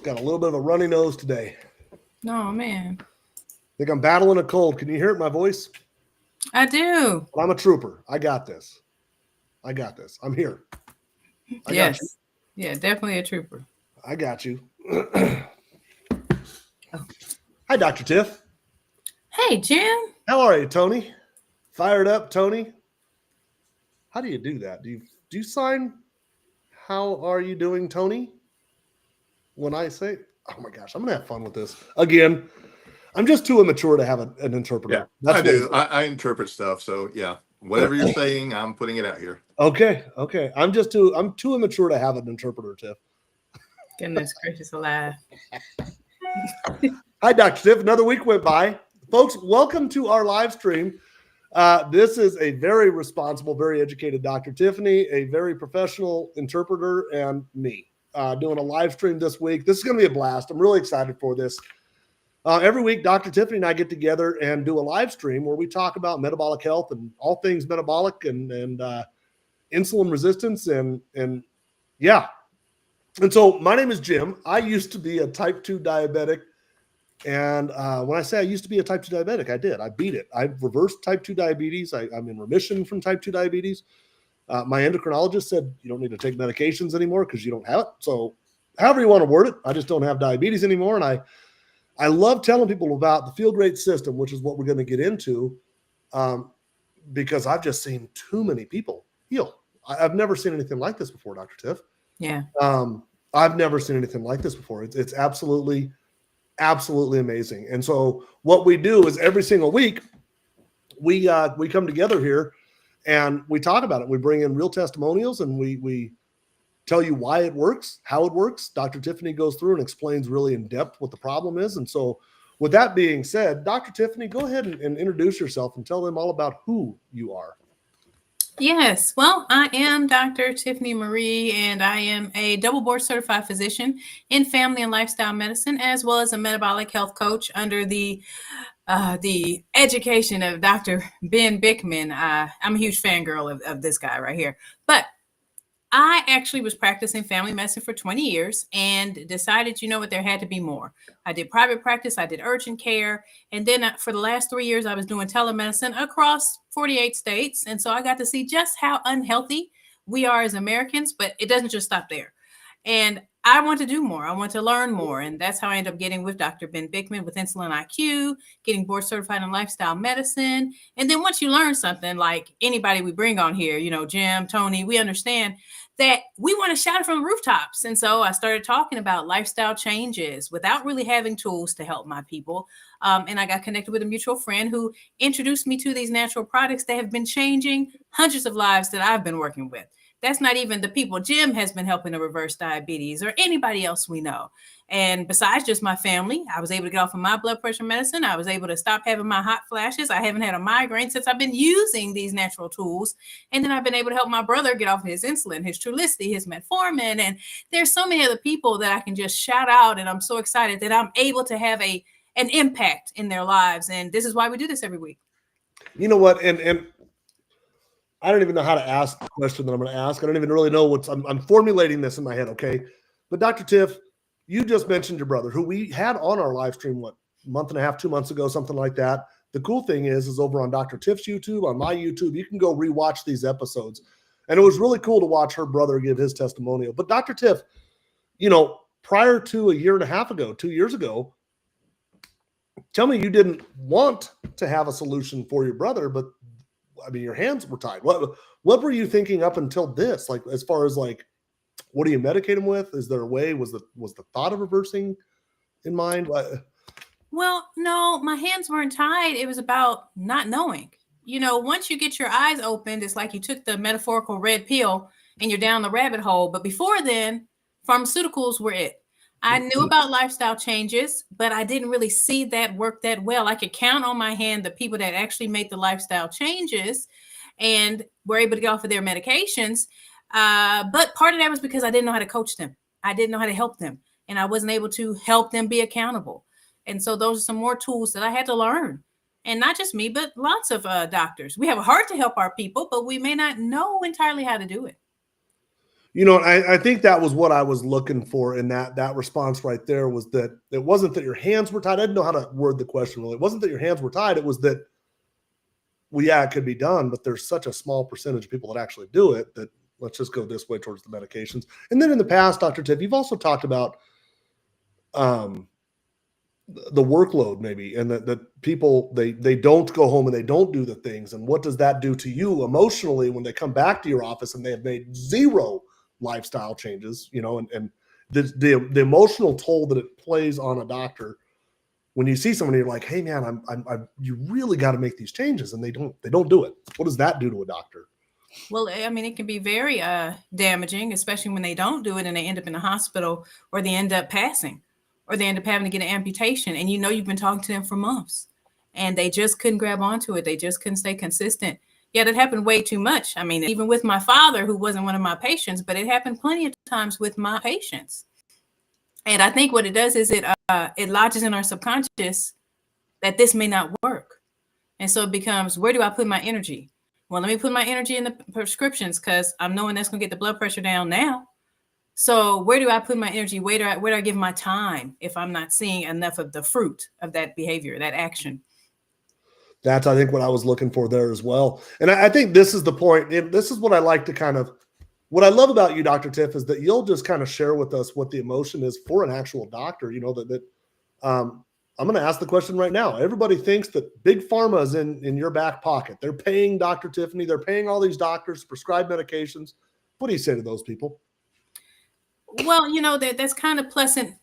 Got a little bit of a runny nose today. Oh, man. Think I'm battling a cold. Can you hear it in my voice? I do. But I'm a trooper. I got this. I got this. I'm here. I got you. Yes. Yeah, definitely a trooper. I got you. Oh. Hi, Dr. Tiff. Hey, Jim. How are you, Tony? Fired up, Tony? How do you do that? Do you sign how are you doing, Tony? When I say, oh my gosh, I'm gonna have fun with this. Again, I'm just too immature to have an interpreter. Yeah, I do. I interpret stuff. So yeah, whatever you're saying, I'm putting it out here. Okay. I'm too immature to have an interpreter, Tiff. Goodness gracious alive. Hi, Dr. Tiff. Another week went by. Folks, welcome to our live stream. This is a very responsible, very educated Dr. Tiffany, a very professional interpreter, and me doing a live stream this week. This is going to be a blast. I'm really excited for this. Every week, Dr. Tiffany and I get together and do a live stream where we talk about metabolic health and all things metabolic and insulin resistance and yeah. And so my name is Jim. I used to be a type 2 diabetic. And when I say I used to be a type 2 diabetic, I did. I beat it. I reversed type 2 diabetes. I'm in remission from type 2 diabetes. My endocrinologist said, you don't need to take medications anymore because you don't have it. So however you want to word it, I just don't have diabetes anymore. And I love telling people about the Feel Great system, which is what we're going to get into, because I've just seen too many people heal. I've never seen anything like this before, Dr. Tiff. Yeah. I've never seen anything like this before. It's absolutely amazing. And so what we do is every single week we come together here and we talk about it. We bring in real testimonials and we tell you why it works, how it works. Dr. Tiffany goes through and explains really in depth what the problem is. And so with that being said, Dr. Tiffany, go ahead and introduce yourself and tell them all about who you are. Yes. Well, I am Dr. Tiffany Marie, and I am a double board certified physician in family and lifestyle medicine, as well as a metabolic health coach under the education of Dr. Ben Bickman. I'm a huge fangirl of this guy right here. But I actually was practicing family medicine for 20 years and decided, you know what, there had to be more. I did private practice, I did urgent care, and then for the last 3 years, I was doing telemedicine across 48 states. And so I got to see just how unhealthy we are as Americans, but it doesn't just stop there. And I want to do more. I want to learn more. And that's how I ended up getting with Dr. Ben Bickman with Insulin IQ, getting board certified in lifestyle medicine. And then once you learn something, like anybody we bring on here, you know, Jim, Tony, we understand that we want to shout it from the rooftops. And so I started talking about lifestyle changes without really having tools to help my people. And I got connected with a mutual friend who introduced me to these natural products that have been changing hundreds of lives that I've been working with. That's not even the people Jim has been helping to reverse diabetes or anybody else we know. And besides just my family, I was able to get off of my blood pressure medicine. I was able to stop having my hot flashes. I haven't had a migraine since I've been using these natural tools. And then I've been able to help my brother get off his insulin, his Trulicity, his metformin. And there's so many other people that I can just shout out. And I'm so excited that I'm able to have an impact in their lives. And this is why we do this every week. You know what? And I don't even know how to ask the question that I'm going to ask. I don't even really know I'm formulating this in my head. Okay. But Dr. Tiff, you just mentioned your brother who we had on our live stream, a month and a half, 2 months ago, something like that. The cool thing is over on Dr. Tiff's YouTube, on my YouTube, you can go rewatch these episodes. And it was really cool to watch her brother give his testimonial. But Dr. Tiff, you know, prior to a year and a half ago, 2 years ago, tell me you didn't want to have a solution for your brother, but I mean, your hands were tied. What were you thinking up until this? Like, as far as like, what do you medicate him with? Is there a way? Was the thought of reversing in mind? Well, no, my hands weren't tied. It was about not knowing. You know, once you get your eyes opened, it's like you took the metaphorical red pill and you're down the rabbit hole. But before then, pharmaceuticals were it. I knew about lifestyle changes, but I didn't really see that work that well. I could count on my hand the people that actually made the lifestyle changes and were able to get off of their medications. But part of that was because I didn't know how to coach them. I didn't know how to help them. And I wasn't able to help them be accountable. And so those are some more tools that I had to learn. And not just me, but lots of doctors. We have a heart to help our people, but we may not know entirely how to do it. I think that was what I was looking for in that response right there, was that it wasn't that your hands were tied. I didn't know how to word the question really. It wasn't that your hands were tied. It was that, well, yeah, it could be done, but there's such a small percentage of people that actually do it that let's just go this way towards the medications. And then in the past, Dr. Tiff, you've also talked about the workload maybe, and that people, they don't go home and they don't do the things. And what does that do to you emotionally when they come back to your office and they have made zero lifestyle changes, and the emotional toll that it plays on a doctor when you see someone, you're like, hey man, you really got to make these changes, and they don't do it. What does that do to a doctor? Well, I mean, it can be very damaging, especially when they don't do it and they end up in the hospital, or they end up passing, or they end up having to get an amputation. And you've been talking to them for months and they just couldn't grab onto it. They just couldn't stay consistent. Yeah, that happened way too much. I mean, even with my father, who wasn't one of my patients, but it happened plenty of times with my patients. And I think what it does is it lodges in our subconscious that this may not work. And so it becomes, where do I put my energy? Well, let me put my energy in the prescriptions, because I'm knowing that's going to get the blood pressure down now. So where do I put my energy? Where do I give my time if I'm not seeing enough of the fruit of that behavior, that action? That's, I think, what I was looking for there as well. And I think this is the point. This is what I like to what I love about you, Dr. Tiff, is that you'll just kind of share with us what the emotion is for an actual doctor. I'm going to ask the question right now. Everybody thinks that big pharma is in your back pocket. They're paying Dr. Tiffany. They're paying all these doctors to prescribe medications. What do you say to those people? Well, that's kind of plus and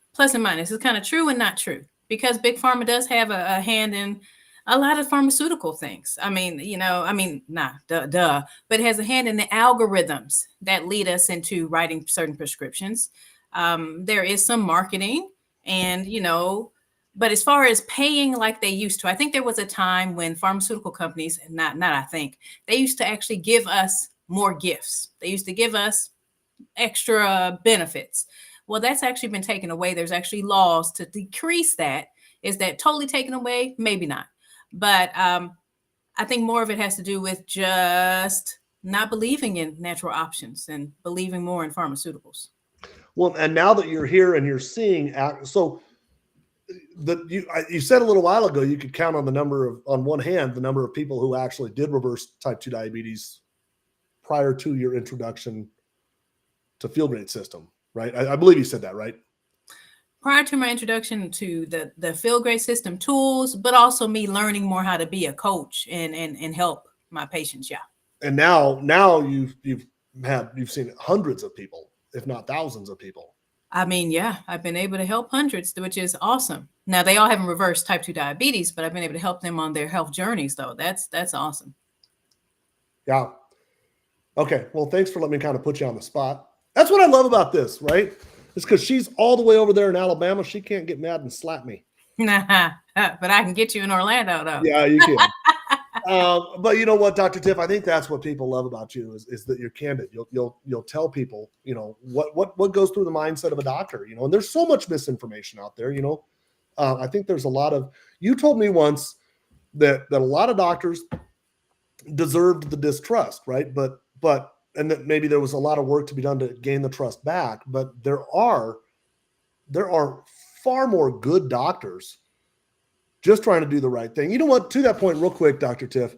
minus. It's kind of true and not true, because big pharma does have a hand in a lot of pharmaceutical things. I mean, but it has a hand in the algorithms that lead us into writing certain prescriptions. There is some marketing, and but as far as paying like they used to, I think there was a time when pharmaceutical companies, they used to actually give us more gifts. They used to give us extra benefits. Well, that's actually been taken away. There's actually laws to decrease that. Is that totally taken away? Maybe not. But I think more of it has to do with just not believing in natural options and believing more in pharmaceuticals. Well, and now that you're here and you're seeing, you said a little while ago you could count on one hand the number of people who actually did reverse type 2 diabetes prior to your introduction to field grade system, right? I believe you said that, right? Prior to my introduction to the field grade system tools, but also me learning more how to be a coach and help my patients. Yeah. And now you've seen hundreds of people, if not thousands of people. I mean, yeah, I've been able to help hundreds, which is awesome. Now, they all haven't reversed type 2 diabetes, but I've been able to help them on their health journeys, though. That's awesome. Yeah. Okay. Well, thanks for letting me kind of put you on the spot. That's what I love about this, right? It's because she's all the way over there in Alabama. She can't get mad and slap me. But I can get you in Orlando, though. Yeah, you can. But you know what, Dr. Tiff, I think that's what people love about you is that you're candid. You'll tell people, what goes through the mindset of a doctor, and there's so much misinformation out there, I think there's you told me once that a lot of doctors deserved the distrust, right? And that maybe there was a lot of work to be done to gain the trust back, but there are far more good doctors just trying to do the right thing. You know what? To that point, real quick, Dr. Tiff,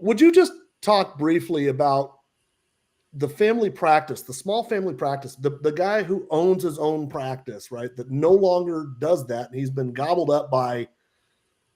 would you just talk briefly about the family practice, the small family practice, the guy who owns his own practice, right? That no longer does that. And he's been gobbled up by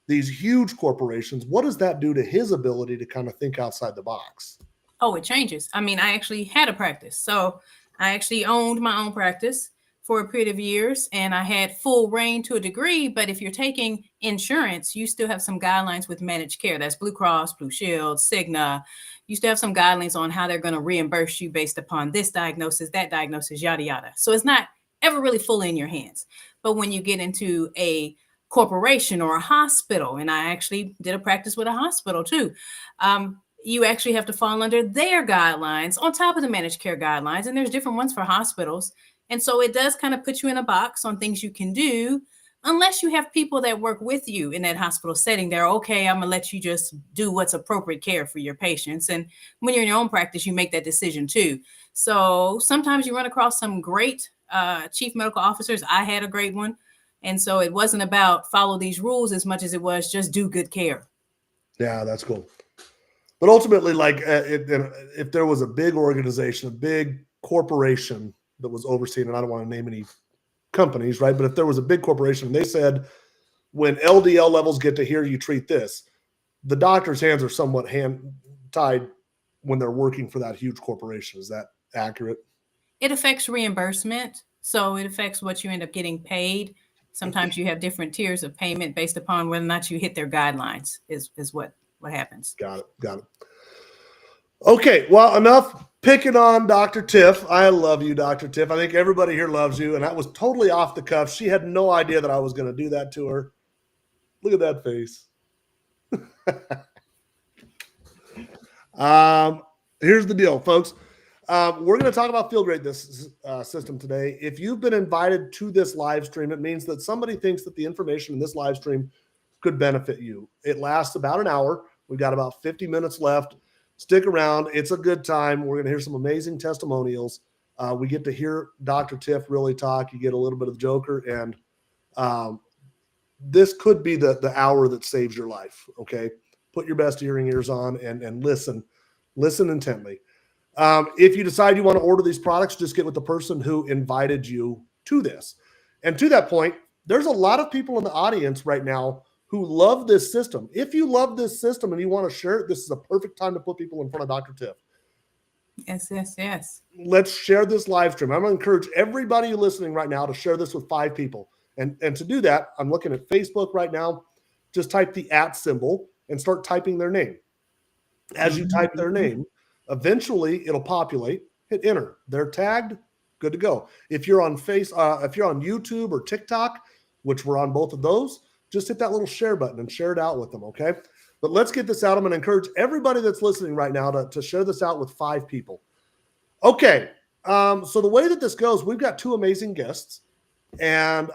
these huge corporations. What does that do to his ability to kind of think outside the box? Oh, it changes. I mean, I actually had a practice. So I actually owned my own practice for a period of years, and I had full reign to a degree. But if you're taking insurance, you still have some guidelines with managed care. That's Blue Cross, Blue Shield, Cigna. You still have some guidelines on how they're going to reimburse you based upon this diagnosis, that diagnosis, yada, yada. So it's not ever really fully in your hands. But when you get into a corporation or a hospital, and I actually did a practice with a hospital too, you actually have to fall under their guidelines on top of the managed care guidelines. And there's different ones for hospitals. And so it does kind of put you in a box on things you can do. unless you have people that work with you in that hospital setting, they're okay. I'm gonna let you just do what's appropriate care for your patients. And when you're in your own practice, you make that decision too. So sometimes you run across some great chief medical officers. I had a great one. And so it wasn't about follow these rules as much as it was just do good care. Yeah, that's cool. But ultimately, like if there was a big organization, a big corporation that was overseeing, and I don't want to name any companies, right? But if there was a big corporation and they said, when LDL levels get to here, you treat this, the doctor's hands are somewhat hand tied when they're working for that huge corporation. Is that accurate? It affects reimbursement. So it affects what you end up getting paid. Sometimes you have different tiers of payment based upon whether or not you hit their guidelines is what happens. Got it. Okay, well, enough picking on Dr. Tiff. I love you, Dr. Tiff. I think everybody here loves you, and that was totally off the cuff. She had no idea that I was going to do that to her. Look at that face. Here's the deal, folks. We're going to talk about Feel Great this system today. If you've been invited to this live stream, it means that somebody thinks that the information in this live stream could benefit you. It lasts about an hour. We've got about 50 minutes left. Stick around. It's a good time. We're going to hear some amazing testimonials. We get to hear Dr. Tiff really talk. You get a little bit of the Joker, and this could be the hour that saves your life. Okay, put your best hearing ears on and listen intently. If you decide you want to order these products, just get with the person who invited you to this. And to that point, there's a lot of people in the audience right now who love this system. If you love this system and you want to share it, this is a perfect time to put people in front of Dr. Tiff. Yes. Let's share this live stream. I'm going to encourage everybody listening right now to share this with 5 people. And to do that, I'm looking at Facebook right now. Just type the @ symbol and start typing their name. As you type their name, eventually it'll populate. Hit enter. They're tagged. Good to go. If you're on YouTube or TikTok, which we're on both of those, just hit that little share button and share it out with them. Okay. But let's get this out. I'm going to encourage everybody that's listening right now to share this out with 5 people. Okay. So the way that this goes, we've got 2 amazing guests, and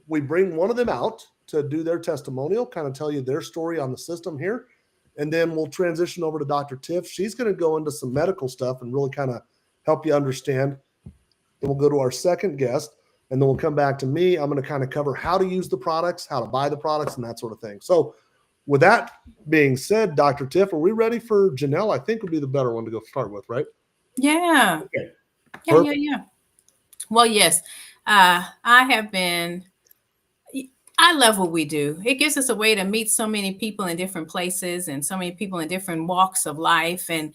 we bring one of them out to do their testimonial, kind of tell you their story on the system here. And then we'll transition over to Dr. Tiff. She's going to go into some medical stuff and really kind of help you understand. Then we'll go to our second guest, and then we'll come back to me. I'm going to kind of cover how to use the products, how to buy the products, and that sort of thing. So with that being said, Dr. Tiff, are we ready for Janelle? I think would be the better one to go start with, right? Yeah. Okay. Yeah. Well, yes. I love what we do. It gives us a way to meet so many people in different places and so many people in different walks of life. And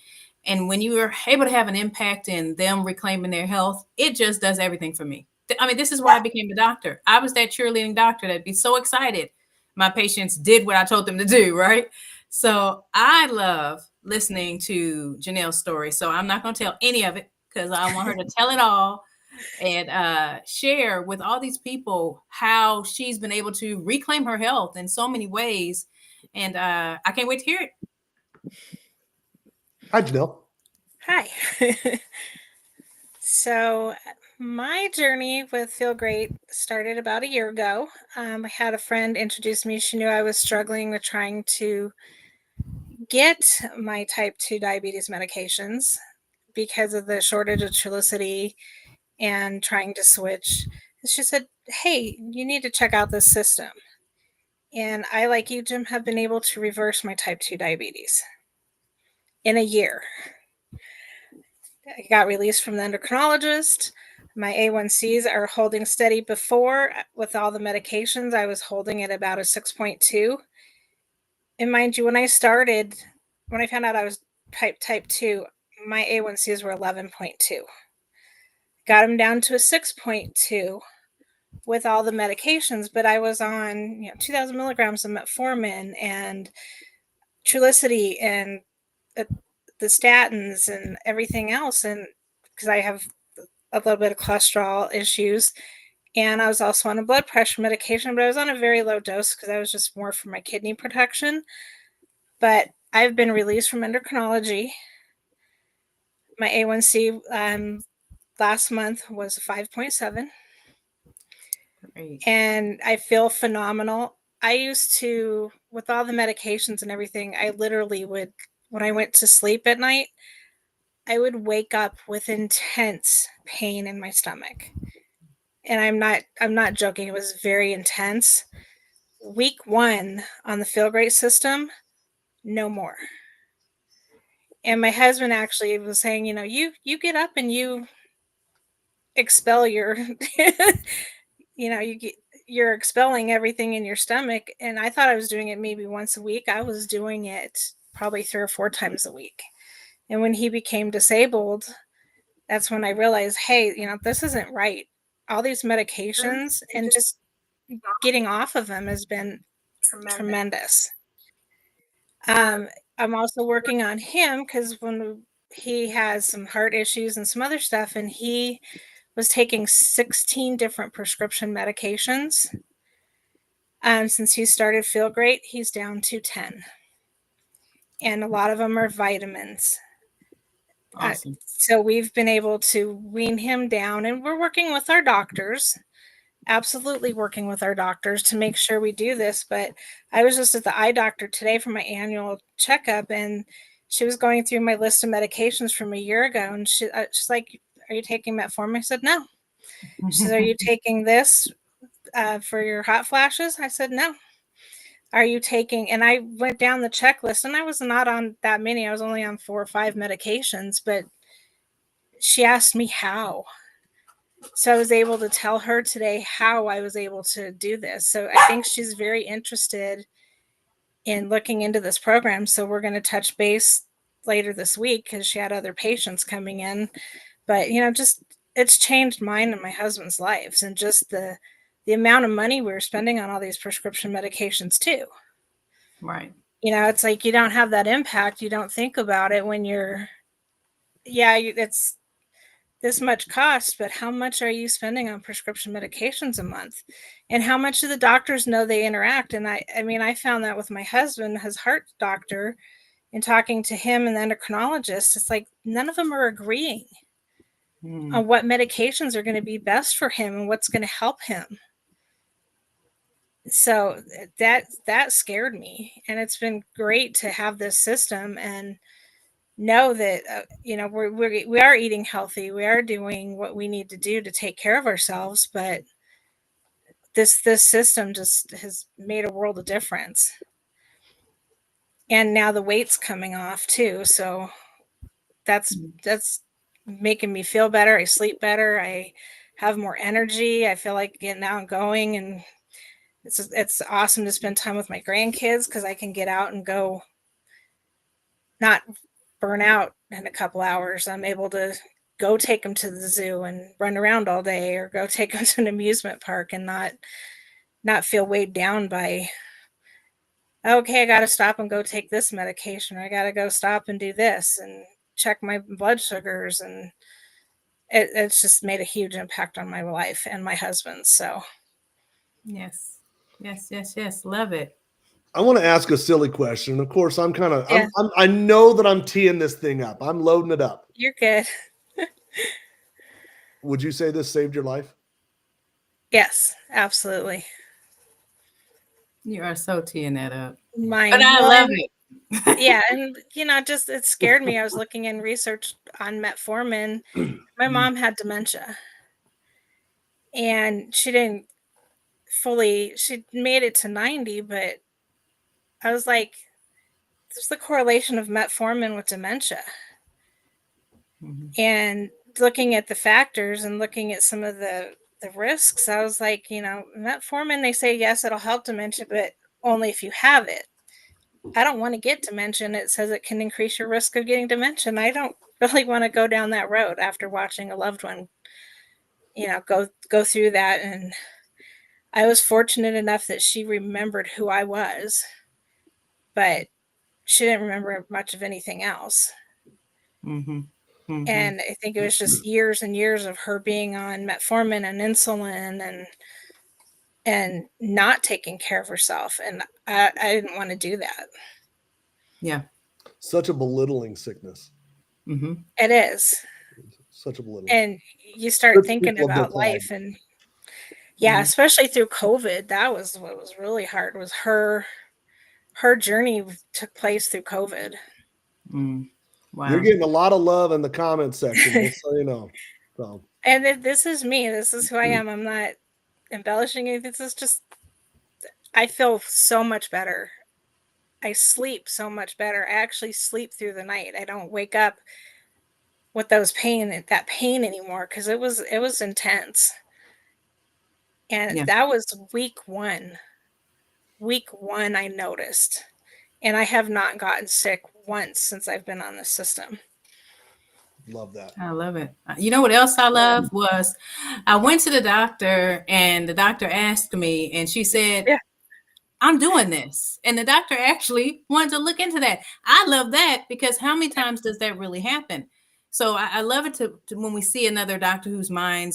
when you are able to have an impact in them reclaiming their health, it just does everything for me. I mean, this is why I became a doctor. I was that cheerleading doctor that'd be so excited my patients did what I told them to do, right? So I love listening to Janelle's story. So I'm not going to tell any of it because I want her to tell it all and share with all these people how she's been able to reclaim her health in so many ways. And I can't wait to hear it. Hi, Janelle. Hi. So my journey with Feel Great started about a year ago. I had a friend introduce me. She knew I was struggling with trying to get my type 2 diabetes medications because of the shortage of Trulicity and trying to switch. She said, hey, you need to check out this system. And I, like you, Jim, have been able to reverse my type 2 diabetes in a year. I got released from the endocrinologist. My A1Cs are holding steady. Before, with all the medications, I was holding at about a 6.2. And mind you, when I found out I was type 2, my A1Cs were 11.2. Got them down to a 6.2 with all the medications, but I was on 2,000 milligrams of metformin and Trulicity and the statins and everything else, and because I have a little bit of cholesterol issues, and I was also on a blood pressure medication, but I was on a very low dose because I was just more for my kidney protection. But I've been released from endocrinology. My A1C last month was 5.7. Great. and I feel phenomenal. I used to, with all the medications and everything, I literally would, when I went to sleep at night, I would wake up with intense pain in my stomach. And I'm not joking, it was very intense. Week 1 on the Feel Great system, no more. And my husband actually was saying, you get up and you expel your you're expelling everything in your stomach. And I thought I was doing it maybe once a week. I was doing it probably 3 or 4 times a week. And when he became disabled, that's when I realized, hey, this isn't right. All these medications and just getting off of them has been tremendous. I'm also working on him because when he has some heart issues and some other stuff, and he was taking 16 different prescription medications. Since he started Feel Great, he's down to 10. And a lot of them are vitamins. Awesome. So we've been able to wean him down, and we're working with our doctors, absolutely working with our doctors to make sure we do this. But I was just at the eye doctor today for my annual checkup, and she was going through my list of medications from a year ago. And she's like, are you taking metformin? I said, no. She said, are you taking this for your hot flashes? I said, no. Are you taking, and I went down the checklist, and I was not on that many. I was only on 4 or 5 medications, but she asked me how. So I was able to tell her today how I was able to do this. So I think she's very interested in looking into this program. So we're going to touch base later this week because she had other patients coming in. But, just it's changed mine and my husband's lives, and just the amount of money we were spending on all these prescription medications too. Right. It's like you don't have that impact. You don't think about it when it's this much cost, but how much are you spending on prescription medications a month? And how much do the doctors know they interact? And I found that with my husband, his heart doctor, and talking to him and the endocrinologist, it's like none of them are agreeing on what medications are going to be best for him and what's going to help him. So that scared me, and it's been great to have this system and know that we are eating healthy, we are doing what we need to do to take care of ourselves, but this system just has made a world of difference. And now the weight's coming off too, so that's making me feel better. I sleep better, I have more energy, I feel like getting out and going, and it's awesome to spend time with my grandkids because I can get out and go, not burn out in a couple hours. I'm able to go take them to the zoo and run around all day, or go take them to an amusement park and not feel weighed down by, okay, I got to stop and go take this medication, or I got to go stop and do this and check my blood sugars. And it's just made a huge impact on my life and my husband's. So Yes. Love it. I want to ask a silly question. Of course, Yeah. I know that I'm teeing this thing up. I'm loading it up. You're good. Would you say this saved your life? Yes, absolutely. You are so teeing that up. Mine. But I love it. Yeah, and just it scared me. I was looking in research on metformin. My mom had dementia, and she made it to 90, but I was like, there's the correlation of metformin with dementia. And looking at the factors and looking at some of the risks, I was like, metformin, they say, yes, it'll help dementia, but only if you have it. I don't want to get dementia. It says it can increase your risk of getting dementia. And I don't really want to go down that road after watching a loved one, go through that. And I was fortunate enough that she remembered who I was, but she didn't remember much of anything else. And I think it was just years and years of her being on metformin and insulin and not taking care of herself. And I didn't want to do that. Yeah. Such a belittling sickness. It is. Such a belittling. And you start thinking about life, and Yeah, especially through COVID. That was what was really hard, was her journey took place through COVID. Wow. You're getting a lot of love in the comment section, just so you know. So, And this is me. This is who I am. I'm not embellishing it. This is just, I feel so much better. I sleep so much better. I actually sleep through the night. I don't wake up with that pain anymore, because it was intense. And Yeah. that was week 1. Week 1 I noticed. And I have not gotten sick once since I've been on the system. love that. I love it. You know what else I love was I went to the doctor and the doctor asked me and she said, Yeah. I'm doing this. And the doctor actually wanted to look into that. I love that because how many times does that really happen? So I love it to when we see another doctor whose mind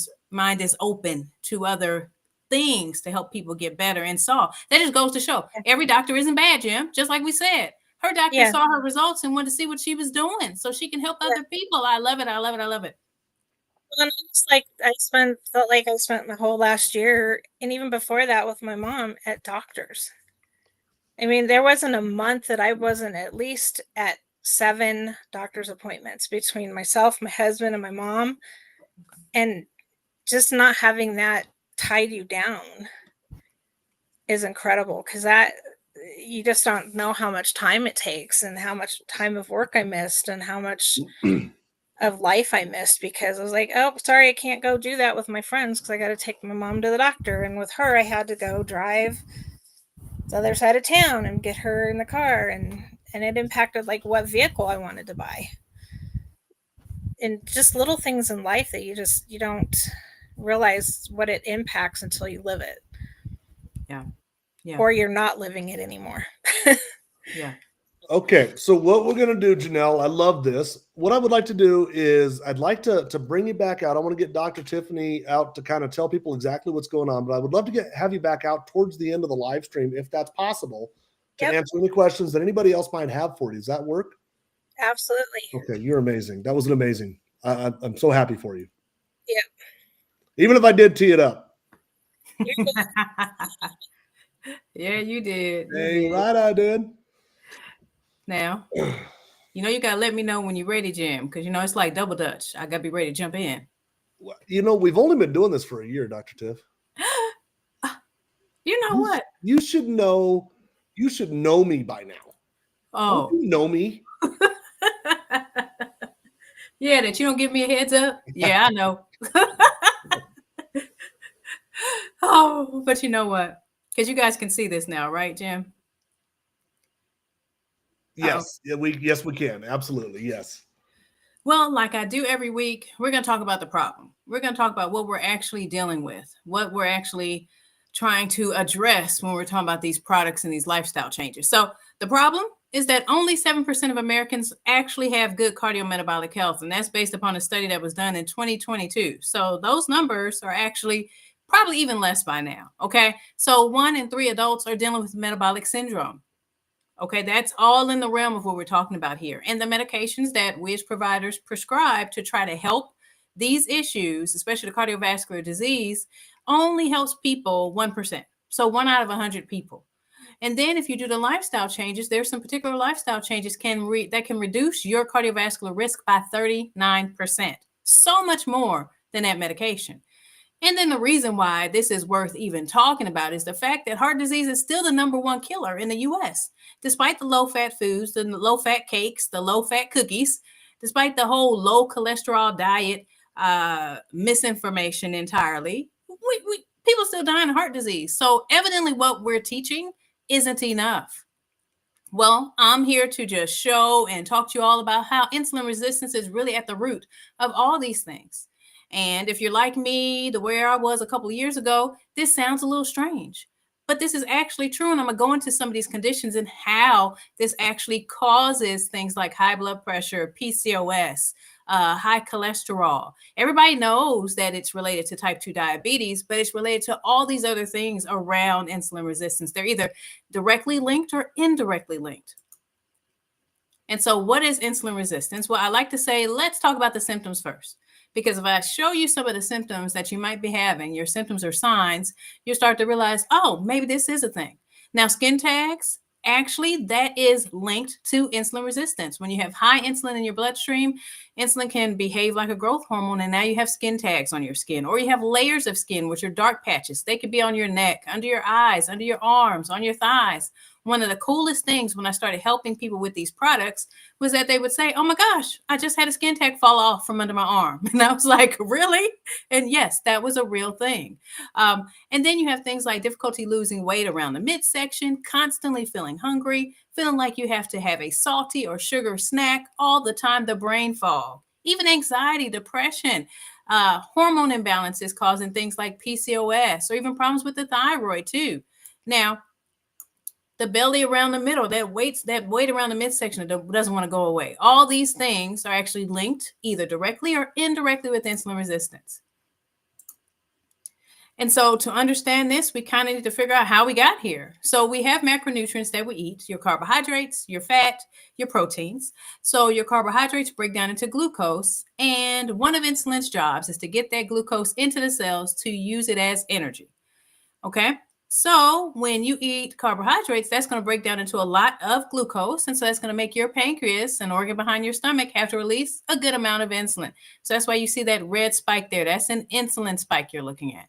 is open to other things to help people get better. And so that just goes to show every doctor isn't bad, Jim, just like we said. Her doctor Yeah. saw her results and wanted to see what she was doing so she can help other people. I love it. I love it. I love it. Well, and I felt like I spent the whole last year, and even before that, with my mom at doctors. I mean, there wasn't a month that I wasn't at least at 7 doctor's appointments between myself, my husband, and my mom. And just not having that tied you down is incredible, because that, you just don't know how much time it takes and how much time of work I missed and how much of life I missed, because I was like, oh, sorry, I can't go do that with my friends because I got to take my mom to the doctor. And with her, I had to go drive the other side of town and get her in the car. And it impacted like what vehicle I wanted to buy. And just little things in life that you don't realize what it impacts until you live it. Yeah. Yeah. Or you're not living it anymore. Yeah. Okay, so what we're going to do, Janelle, I love this. What I would like to do is I'd like to bring you back out. I want to get Dr. Tiffany out to kind of tell people exactly what's going on, but I would love to have you back out towards the end of the live stream, if that's possible, to answer any questions that anybody else might have for you. Does that work? Absolutely. Okay, you're amazing. That was an amazing. I'm so happy for you. Yeah. Even if I did tee it up. Yeah, you did. Hey, right, I did. Now, you got to let me know when you're ready, Jim, because, it's like double dutch. I got to be ready to jump in. We've only been doing this for a year, Dr. Tiff. You know what? You should know me by now. Oh. Don't you know me? Yeah, that you don't give me a heads up? Yeah, I know. Oh, but you know what? Because you guys can see this now, right, Jim? Yes. Yeah, yes, we can. Absolutely. Yes. Well, like I do every week, we're going to talk about the problem. We're going to talk about what we're actually dealing with, what we're actually trying to address when we're talking about these products and these lifestyle changes. So the problem is that only 7% of Americans actually have good cardiometabolic health. And that's based upon a study that was done in 2022. So those numbers are actually probably even less by now. Okay. So 1 in 3 adults are dealing with metabolic syndrome. Okay, that's all in the realm of what we're talking about here. And the medications that we as providers prescribe to try to help these issues, especially the cardiovascular disease, only helps people 1%. So 1 out of 100 people. And then if you do the lifestyle changes, there's some particular lifestyle changes that can reduce your cardiovascular risk by 39%. So much more than that medication. And then the reason why this is worth even talking about is the fact that heart disease is still the #1 killer in the US, despite the low-fat foods, the low-fat cakes, the low-fat cookies, despite the whole low cholesterol diet misinformation entirely. People still dying of heart disease. So evidently what we're teaching isn't enough. Well, I'm here to just show and talk to you all about how insulin resistance is really at the root of all these things. And if you're like me, the way I was a couple of years ago, this sounds a little strange, but this is actually true. And I'm going to go into some of these conditions and how this actually causes things like high blood pressure, PCOS, high cholesterol. Everybody knows that it's related to type 2 diabetes, but it's related to all these other things around insulin resistance. They're either directly linked or indirectly linked. And so what is insulin resistance? Well, I like to say, let's talk about the symptoms first. Because if I show you some of the symptoms that you might be having, your symptoms or signs, you start to realize, oh, maybe this is a thing. Now, skin tags, actually, that is linked to insulin resistance. When you have high insulin in your bloodstream, insulin can behave like a growth hormone, and now you have skin tags on your skin, or you have layers of skin, which are dark patches. They could be on your neck, under your eyes, under your arms, on your thighs. One of the coolest things when I started helping people with these products was that they would say, oh my gosh, I just had a skin tag fall off from under my arm. And I was like, really? And yes, that was a real thing. And then you have things like difficulty losing weight around the midsection, constantly feeling hungry, feeling like you have to have a salty or sugar snack all the time, the brain fog, even anxiety, depression, hormone imbalances causing things like PCOS, or even problems with the thyroid too. Now, the belly around the middle, that weight around the midsection doesn't want to go away. All these things are actually linked either directly or indirectly with insulin resistance. And so to understand this, we kind of need to figure out how we got here. So we have macronutrients that we eat, your carbohydrates, your fat, your proteins. So your carbohydrates break down into glucose. And one of insulin's jobs is to get that glucose into the cells to use it as energy. Okay. So when you eat carbohydrates, that's going to break down into a lot of glucose. And so that's going to make your pancreas, an organ behind your stomach, have to release a good amount of insulin. So that's why you see that red spike there. That's an insulin spike you're looking at.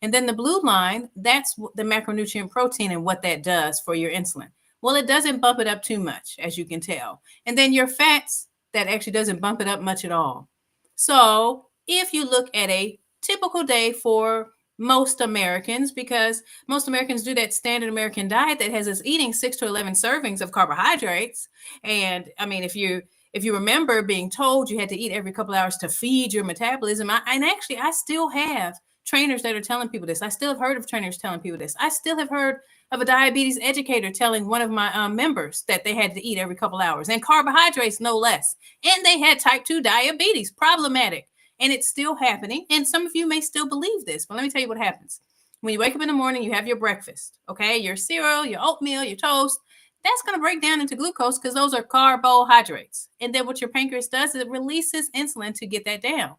And then the blue line, that's the macronutrient protein and what that does for your insulin. Well, it doesn't bump it up too much, as you can tell. And then your fats, that actually doesn't bump it up much at all. So if you look at a typical day for most Americans, because most Americans do that standard American diet that has us eating 6 to 11 servings of carbohydrates. And I mean, if you remember being told you had to eat every couple hours to feed your metabolism, I still have trainers that are telling people this. I still have heard of trainers telling people this. I still have heard of a diabetes educator telling one of my members that they had to eat every couple hours, and carbohydrates no less. And they had type 2 diabetes, problematic. And it's still happening. And some of you may still believe this, but let me tell you what happens. When you wake up in the morning, you have your breakfast, okay? Your cereal, your oatmeal, your toast. That's going to break down into glucose because those are carbohydrates. And then what your pancreas does is it releases insulin to get that down.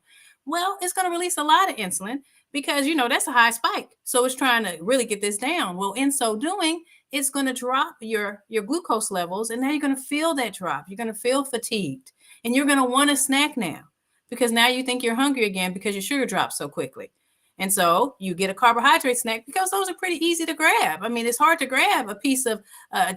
Well, it's going to release a lot of insulin because, that's a high spike. So it's trying to really get this down. Well, in so doing, it's going to drop your glucose levels. And now you're going to feel that drop. You're going to feel fatigued. And you're going to want a snack now, because now you think you're hungry again because your sugar drops so quickly. And so you get a carbohydrate snack because those are pretty easy to grab. I mean, it's hard to grab a piece of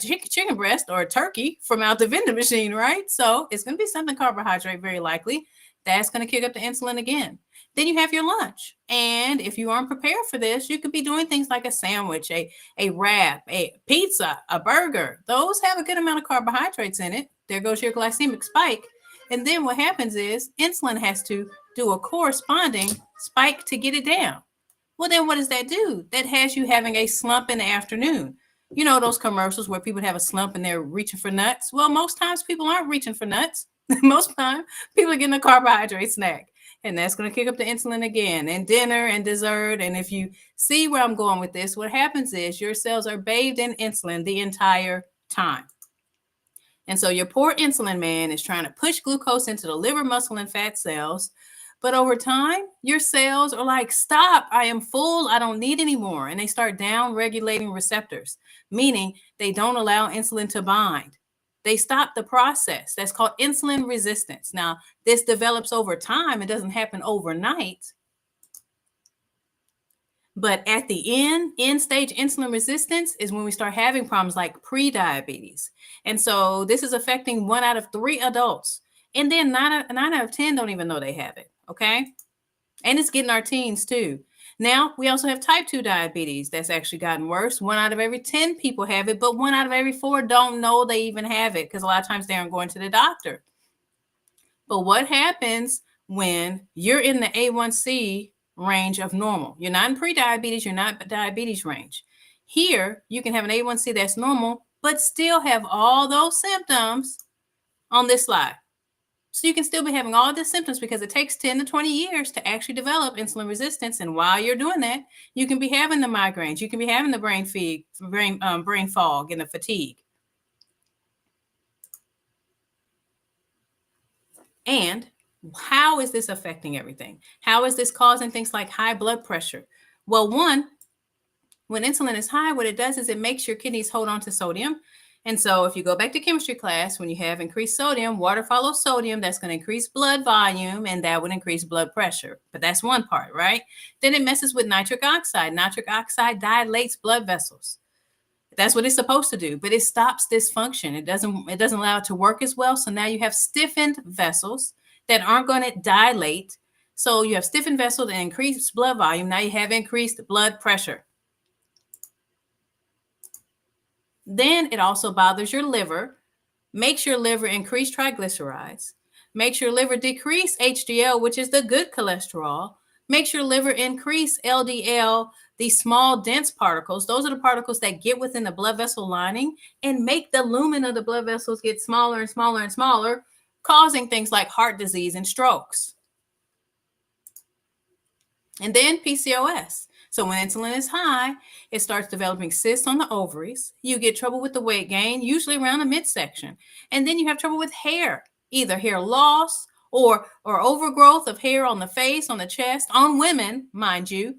chicken breast or a turkey from out the vending machine, right? So it's going to be something carbohydrate, very likely. That's going to kick up the insulin again. Then you have your lunch. And if you aren't prepared for this, you could be doing things like a sandwich, a wrap, a pizza, a burger. Those have a good amount of carbohydrates in it. There goes your glycemic spike. And then what happens is insulin has to do a corresponding spike to get it down. Well, then what does that do? That has you having a slump in the afternoon. You know, those commercials where people have a slump and they're reaching for nuts. Well, most times people aren't reaching for nuts. Most time people are getting a carbohydrate snack. And that's going to kick up the insulin again, and dinner and dessert. And if you see where I'm going with this, what happens is your cells are bathed in insulin the entire time. And so your poor insulin man is trying to push glucose into the liver, muscle, and fat cells. But over time, your cells are like, stop, I am full, I don't need any more. And they start down regulating receptors, meaning they don't allow insulin to bind. They stop the process. That's called insulin resistance. Now, this develops over time. It doesn't happen overnight. But at the end stage insulin resistance is when we start having problems like pre-diabetes. And so this is affecting 1 out of 3 adults. And then 9 out of 10 don't even know they have it, okay? And it's getting our teens too. Now, we also have type 2 diabetes. That's actually gotten worse. 1 out of every 10 people have it, but 1 out of every 4 don't know they even have it because a lot of times they aren't going to the doctor. But what happens when you're in the A1C range of normal? You're not in pre-diabetes, you're not diabetes range. Here, you can have an A1C that's normal, but still have all those symptoms on this slide. So you can still be having all the symptoms because it takes 10 to 20 years to actually develop insulin resistance. And while you're doing that, you can be having the migraines, you can be having the brain fog and the fatigue. And How is this affecting everything? How is this causing things like high blood pressure? Well, one, when insulin is high, what it does is it makes your kidneys hold on to sodium. And so if you go back to chemistry class, when you have increased sodium, water follows sodium, that's going to increase blood volume, and that would increase blood pressure. But that's one part, right? Then it messes with nitric oxide. Nitric oxide dilates blood vessels. That's what it's supposed to do, but it stops dysfunction. It doesn't allow it to work as well. So now you have stiffened vessels that aren't going to dilate. So you have stiffened vessels and increased blood volume. Now you have increased blood pressure. Then it also bothers your liver, makes your liver increase triglycerides, makes your liver decrease HDL, which is the good cholesterol, makes your liver increase LDL, these small dense particles. Those are the particles that get within the blood vessel lining and make the lumen of the blood vessels get smaller and smaller and smaller, causing things like heart disease and strokes. And then PCOS. So when insulin is high, it starts developing cysts on the ovaries. You get trouble with the weight gain, usually around the midsection. And then you have trouble with hair, either hair loss or overgrowth of hair on the face, on the chest, on women, mind you.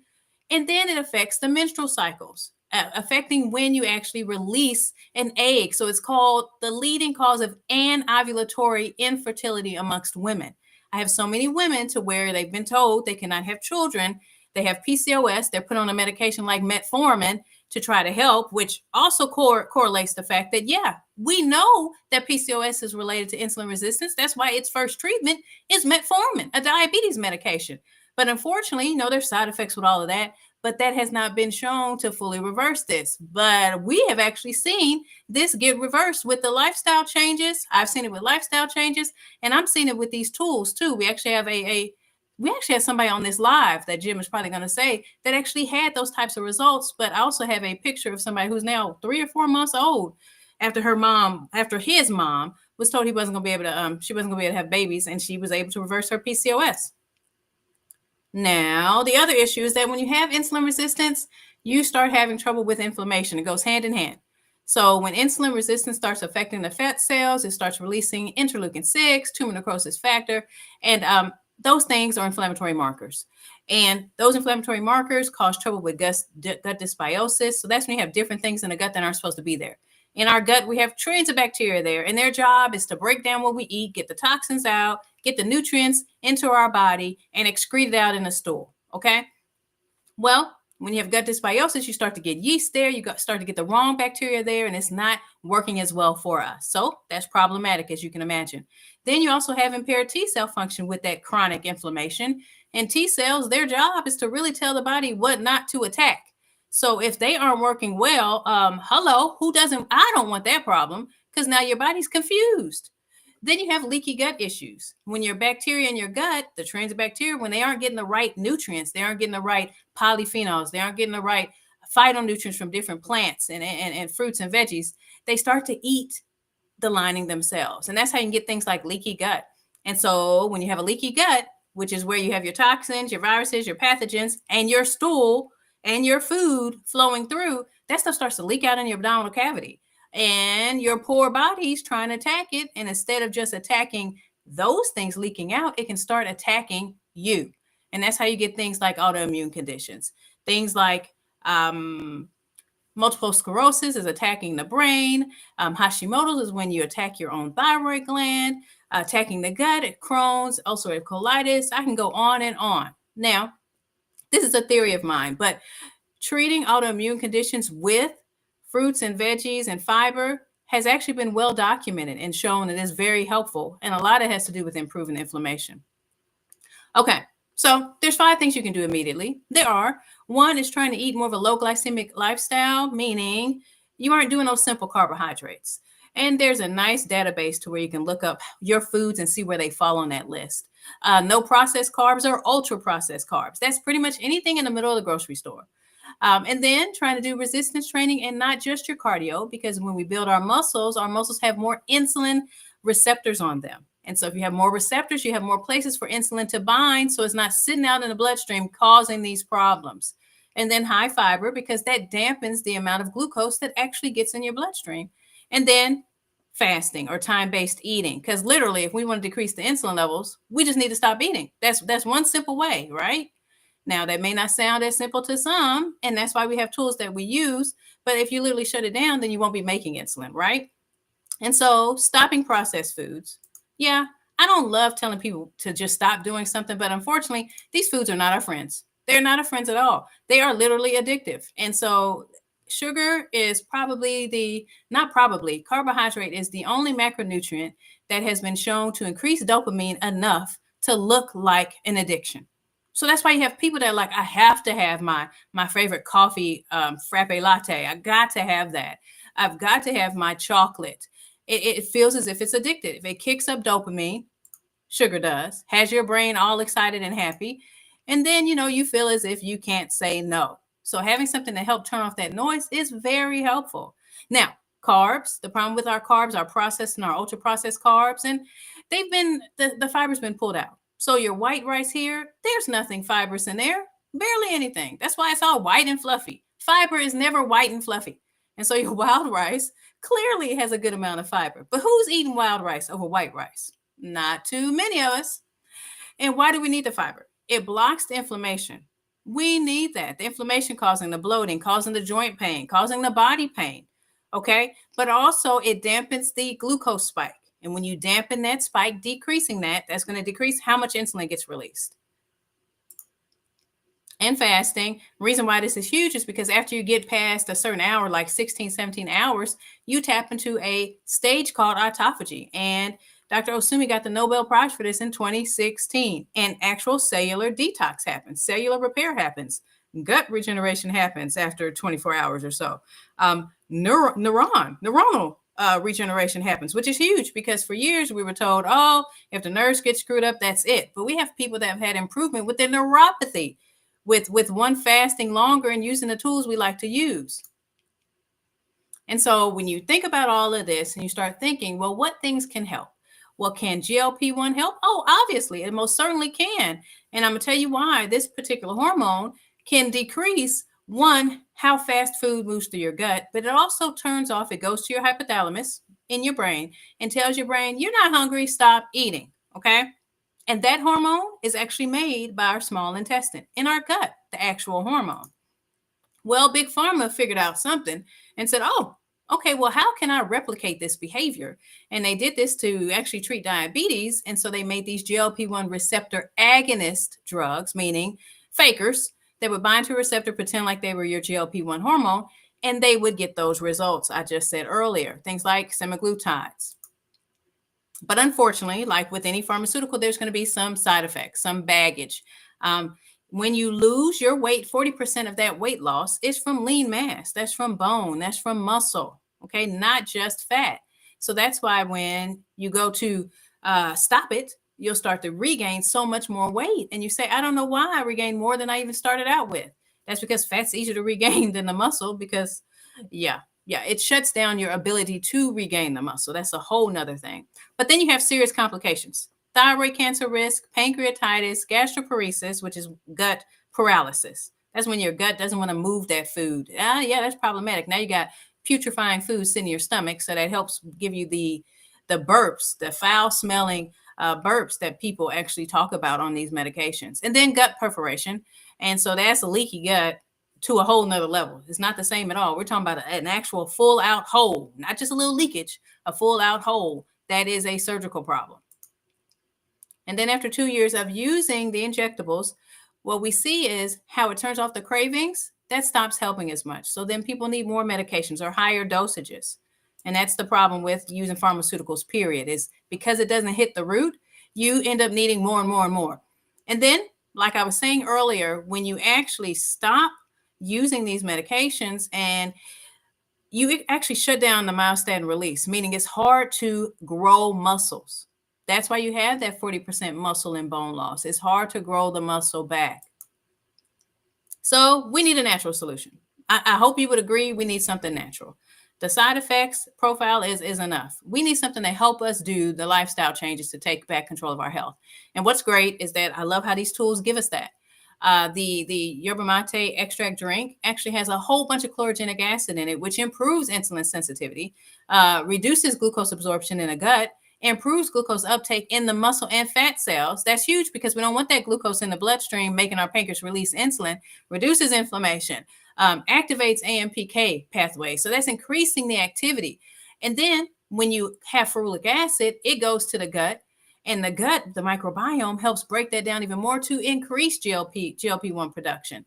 And then it affects the menstrual cycles, affecting when you actually release an egg. So it's called the leading cause of anovulatory infertility amongst women. I have so many women to where they've been told they cannot have children. They have PCOS. They're put on a medication like metformin to try to help, which also correlates the fact that, yeah, we know that PCOS is related to insulin resistance. That's why its first treatment is metformin, a diabetes medication. But unfortunately, there's side effects with all of that, but that has not been shown to fully reverse this. But we have actually seen this get reversed with the lifestyle changes. I've seen it with lifestyle changes, and I'm seeing it with these tools too. We actually have somebody on this live that Jim is probably going to say that actually had those types of results. But I also have a picture of somebody who's now 3 or 4 months old after his mom was told she wasn't going to be able to have babies, and she was able to reverse her PCOS. Now, the other issue is that when you have insulin resistance, you start having trouble with inflammation. It goes hand in hand. So when insulin resistance starts affecting the fat cells, it starts releasing interleukin-6, tumor necrosis factor, and those things are inflammatory markers. And those inflammatory markers cause trouble with gut dysbiosis. So that's when you have different things in the gut that aren't supposed to be there. In our gut, we have trillions of bacteria there, and their job is to break down what we eat, get the toxins out, get the nutrients into our body, and excrete it out in the stool. Okay? Well, when you have gut dysbiosis, you start to get yeast there, start to get the wrong bacteria there, and it's not working as well for us. So that's problematic, as you can imagine. Then you also have impaired T cell function with that chronic inflammation. And T cells, their job is to really tell the body what not to attack. So if they aren't working well, who doesn't? I don't want that problem, because now your body's confused. Then you have leaky gut issues. When your bacteria in your gut, the trains of bacteria, when they aren't getting the right nutrients, they aren't getting the right polyphenols, they aren't getting the right phytonutrients from different plants and fruits and veggies, they start to eat the lining themselves. And that's how you can get things like leaky gut. And so when you have a leaky gut, which is where you have your toxins, your viruses, your pathogens, and your stool and your food flowing through, that stuff starts to leak out in your abdominal cavity. And your poor body's trying to attack it. And instead of just attacking those things leaking out, it can start attacking you. And that's how you get things like autoimmune conditions. Things like multiple sclerosis is attacking the brain. Hashimoto's is when you attack your own thyroid gland, attacking the gut, Crohn's, ulcerative colitis. I can go on and on. Now, this is a theory of mine, but treating autoimmune conditions with fruits and veggies and fiber has actually been well documented and shown that it's very helpful. And a lot of it has to do with improving inflammation. Okay, so there's 5 things you can do immediately. One is trying to eat more of a low glycemic lifestyle, meaning you aren't doing those simple carbohydrates. And there's a nice database to where you can look up your foods and see where they fall on that list. No processed carbs or ultra processed carbs. That's pretty much anything in the middle of the grocery store. And then trying to do resistance training and not just your cardio, because when we build our muscles have more insulin receptors on them. And so if you have more receptors, you have more places for insulin to bind. So it's not sitting out in the bloodstream causing these problems. And then high fiber, because that dampens the amount of glucose that actually gets in your bloodstream. And then fasting or time-based eating, because literally if we want to decrease the insulin levels, we just need to stop eating. That's one simple way, right? Now that may not sound as simple to some, and that's why we have tools that we use, but if you literally shut it down, then you won't be making insulin, right? And so stopping processed foods. Yeah, I don't love telling people to just stop doing something, but unfortunately, these foods are not our friends. They're not our friends at all. They are literally addictive. And so sugar is carbohydrate is the only macronutrient that has been shown to increase dopamine enough to look like an addiction. So that's why you have people that are like, I have to have my favorite coffee, frappe latte. I got to have that. I've got to have my chocolate. It feels as if it's addictive. It kicks up dopamine, sugar does, has your brain all excited and happy. And then, you feel as if you can't say no. So having something to help turn off that noise is very helpful. Now, carbs, the problem with our carbs, our processed and our ultra processed carbs, and the fiber's been pulled out. So your white rice here, there's nothing fibrous in there, barely anything. That's why it's all white and fluffy. Fiber is never white and fluffy. And so your wild rice clearly has a good amount of fiber. But who's eating wild rice over white rice? Not too many of us. And why do we need the fiber? It blocks the inflammation. We need that. The inflammation causing the bloating, causing the joint pain, causing the body pain. Okay. But also it dampens the glucose spike. And when you dampen that spike, decreasing that's going to decrease how much insulin gets released. And fasting, the reason why this is huge is because after you get past a certain hour, like 16, 17 hours, you tap into a stage called autophagy. And Dr. Osumi got the Nobel Prize for this in 2016. And actual cellular detox happens. Cellular repair happens. Gut regeneration happens after 24 hours or so. Neuronal regeneration happens, which is huge because for years we were told, oh, if the nerves get screwed up, that's it. But we have people that have had improvement with their neuropathy with one fasting longer and using the tools we like to use. And so when you think about all of this and you start thinking, well, what things can help? Well, can GLP-1 help? Oh, obviously, it most certainly can. And I'm going to tell you why. This particular hormone can decrease, one, how fast food moves through your gut, but it also turns off, it goes to your hypothalamus in your brain and tells your brain, you're not hungry, stop eating, okay? And that hormone is actually made by our small intestine in our gut, the actual hormone. Well, Big Pharma figured out something and said, oh, okay, well, how can I replicate this behavior? And they did this to actually treat diabetes. And so they made these GLP-1 receptor agonist drugs, meaning fakers that would bind to a receptor, pretend like they were your GLP-1 hormone, and they would get those results I just said earlier, things like semaglutides. But unfortunately, like with any pharmaceutical, there's going to be some side effects, some baggage. When you lose your weight, 40% of that weight loss is from lean mass. That's from bone. That's from muscle. Okay, not just fat. So that's why when you go to stop it, you'll start to regain so much more weight. And you say, I don't know why I regained more than I even started out with. That's because fat's easier to regain than the muscle because, yeah, it shuts down your ability to regain the muscle. That's a whole nother thing. But then you have serious complications. Thyroid cancer risk, pancreatitis, gastroparesis, which is gut paralysis. That's when your gut doesn't want to move that food. Yeah, that's problematic. Now you got putrefying food sitting in your stomach, so that helps give you the burps, the foul-smelling burps that people actually talk about on these medications. And then gut perforation. And so that's a leaky gut to a whole nother level. It's not the same at all. We're talking about an actual full-out hole, not just a little leakage, a full-out hole. That is a surgical problem. And then after 2 years of using the injectables, what we see is how it turns off the cravings. That stops helping as much. So then people need more medications or higher dosages. And that's the problem with using pharmaceuticals, period, is because it doesn't hit the root, you end up needing more and more and more. And then, like I was saying earlier, when you actually stop using these medications and you actually shut down the myostatin release, meaning it's hard to grow muscles. That's why you have that 40% muscle and bone loss. It's hard to grow the muscle back. So we need a natural solution. I hope you would agree we need something natural. The side effects profile is enough. We need something to help us do the lifestyle changes to take back control of our health. And what's great is that I love how these tools give us that. The yerba mate extract drink actually has a whole bunch of chlorogenic acid in it, which improves insulin sensitivity, reduces glucose absorption in the gut, improves glucose uptake in the muscle and fat cells. That's huge because we don't want that glucose in the bloodstream making our pancreas release insulin, reduces inflammation, activates AMPK pathway. So that's increasing the activity. And then when you have ferulic acid, it goes to the gut. And the gut, the microbiome, helps break that down even more to increase GLP-1 production.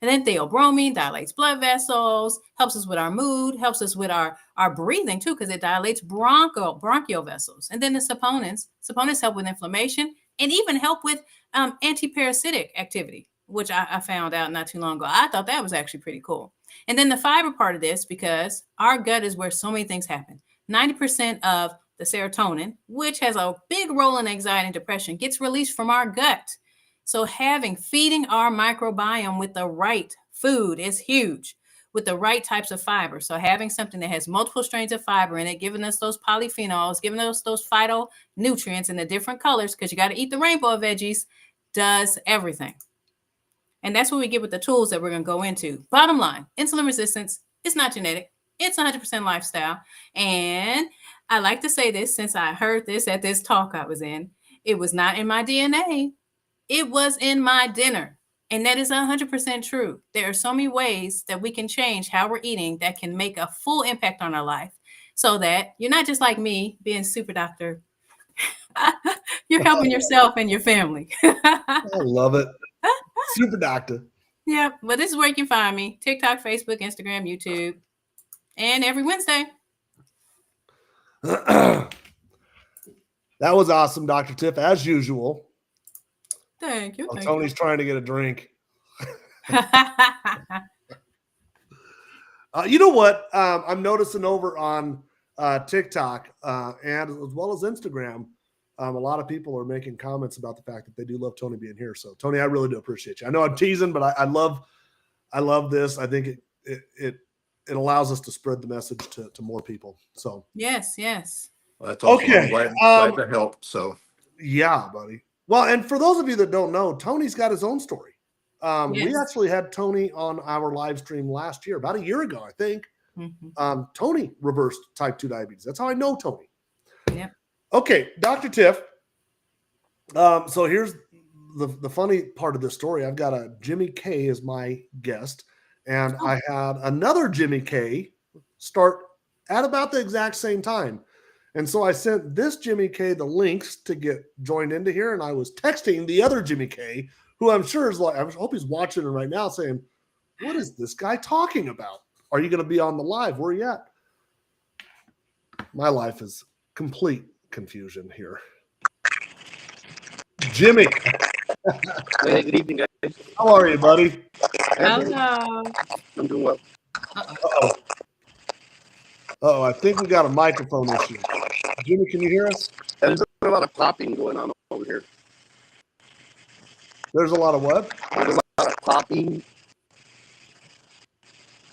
And then theobromine dilates blood vessels, helps us with our mood, helps us with our breathing too, because it dilates bronchial vessels. And then the saponins help with inflammation and even help with antiparasitic activity, which I found out not too long ago. I thought that was actually pretty cool. And then the fiber part of this, because our gut is where so many things happen. 90% of the serotonin, which has a big role in anxiety and depression, gets released from our gut. So feeding our microbiome with the right food is huge, with the right types of fiber. So having something that has multiple strains of fiber in it, giving us those polyphenols, giving us those phytonutrients in the different colors, because you got to eat the rainbow of veggies, does everything. And that's what we get with the tools that we're going to go into. Bottom line, insulin resistance is not genetic. It's 100% lifestyle. And I like to say this, since I heard this at this talk I was in, it was not in my DNA. It was in my dinner. And that is 100% true. There are so many ways that we can change how we're eating that can make a full impact on our life, so that you're not just like me being super doctor. You're helping yourself and your family. I love it. Super doctor. Yeah, but this is where you can find me: TikTok, Facebook, Instagram, YouTube, and every Wednesday. That was awesome, Dr. Tiff, as usual. Thank you. Tony's trying to get a drink. You know what? I'm noticing over on TikTok and as well as Instagram, a lot of people are making comments about the fact that they do love Tony being here. So, Tony, I really do appreciate you. I know I'm teasing, but I love this. I think it allows us to spread the message to more people. So yes. Well, that's awesome. Okay. I'm glad to help. So yeah, buddy. Well, and for those of you that don't know, Tony's got his own story. Yes. We actually had Tony on our live stream last year, about a year ago, I think. Mm-hmm. Tony reversed type 2 diabetes. That's how I know Tony. Yep. Okay, Dr. Tiff. So here's the funny part of this story. I've got a Jimmy K as my guest, and I had another Jimmy K start at about the exact same time. And so I sent this Jimmy K the links to get joined into here, and I was texting the other Jimmy K, who I'm sure is like, I hope he's watching it right now, saying, what is this guy talking about? Are you going to be on the live? Where are you at? My life is complete confusion here. Jimmy. Hey, good evening, guys. How are you, buddy? Hello. I'm doing well. Uh-oh. Oh, I think we got a microphone issue. Jimmy, can you hear us? There's a lot of popping going on over here. There's a lot of what? There's a lot of popping.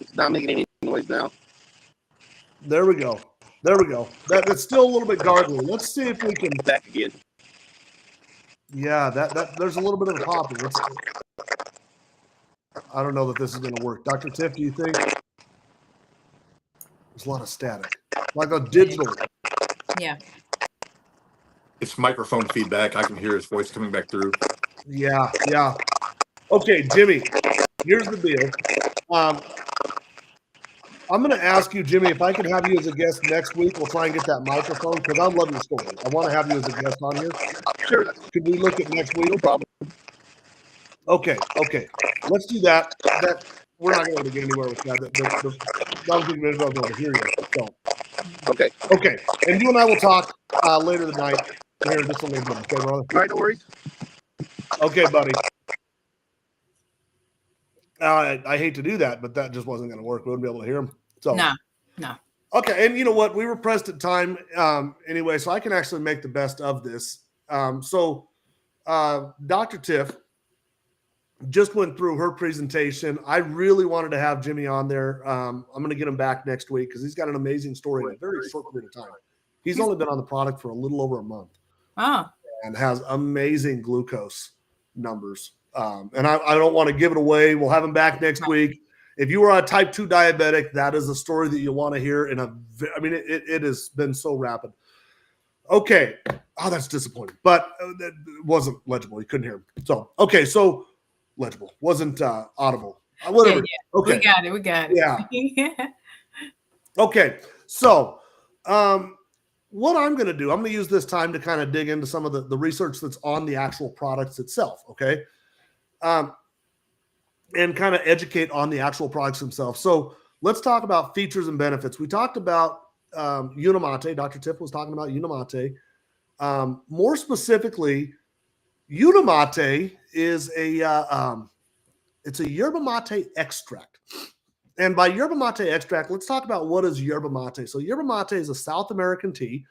It's not making any noise now. There we go. That's still a little bit gargly. Let's see if we can. Back again. Yeah, that there's a little bit of a popping. I don't know that this is going to work. Dr. Tiff, do you think? There's a lot of static, like a digital. Yeah. it's microphone feedback. I can hear his voice coming back through. Yeah. Okay, Jimmy, here's the deal. I'm going to ask you, Jimmy, if I could have you as a guest next week. We'll try and get that microphone because I love your story. I want to have you as a guest on here. Sure. Could we look at next week? No problem. Okay. Let's do that. We're not going to get anywhere with that. I don't think we're going to be able to hear you. So. Okay. And you and I will talk later tonight. Here, this will be good. Okay, brother? All right, no worries. Okay, buddy. I hate to do that, but that just wasn't going to work. We wouldn't be able to hear him. So No. Okay, and you know what? We were pressed at time anyway, so I can actually make the best of this. Dr. Tiff just went through her presentation. I really wanted to have Jimmy on there. I'm going to get him back next week because he's got an amazing story in a very short period of time. He's only been on the product for a little over a month. Oh. And has amazing glucose numbers. And I don't want to give it away. We'll have him back next week. If you are a type 2 diabetic, that is a story that you'll want to hear. It has been so rapid. Okay. Oh, that's disappointing. But it wasn't legible. You couldn't hear him. So, okay. So, legible. Wasn't audible. Whatever. Yeah. Okay. We got it. Yeah. Okay. So, what I'm going to do, I'm going to use this time to kind of dig into some of the research that's on the actual products itself. Okay. And kind of educate on the actual products themselves. So let's talk about features and benefits. We talked about Unimate. Dr. Tiff was talking about Unimate. More specifically, Unimate is it's a yerba mate extract. And by yerba mate extract, let's talk about what is yerba mate. So yerba mate is a South American tea.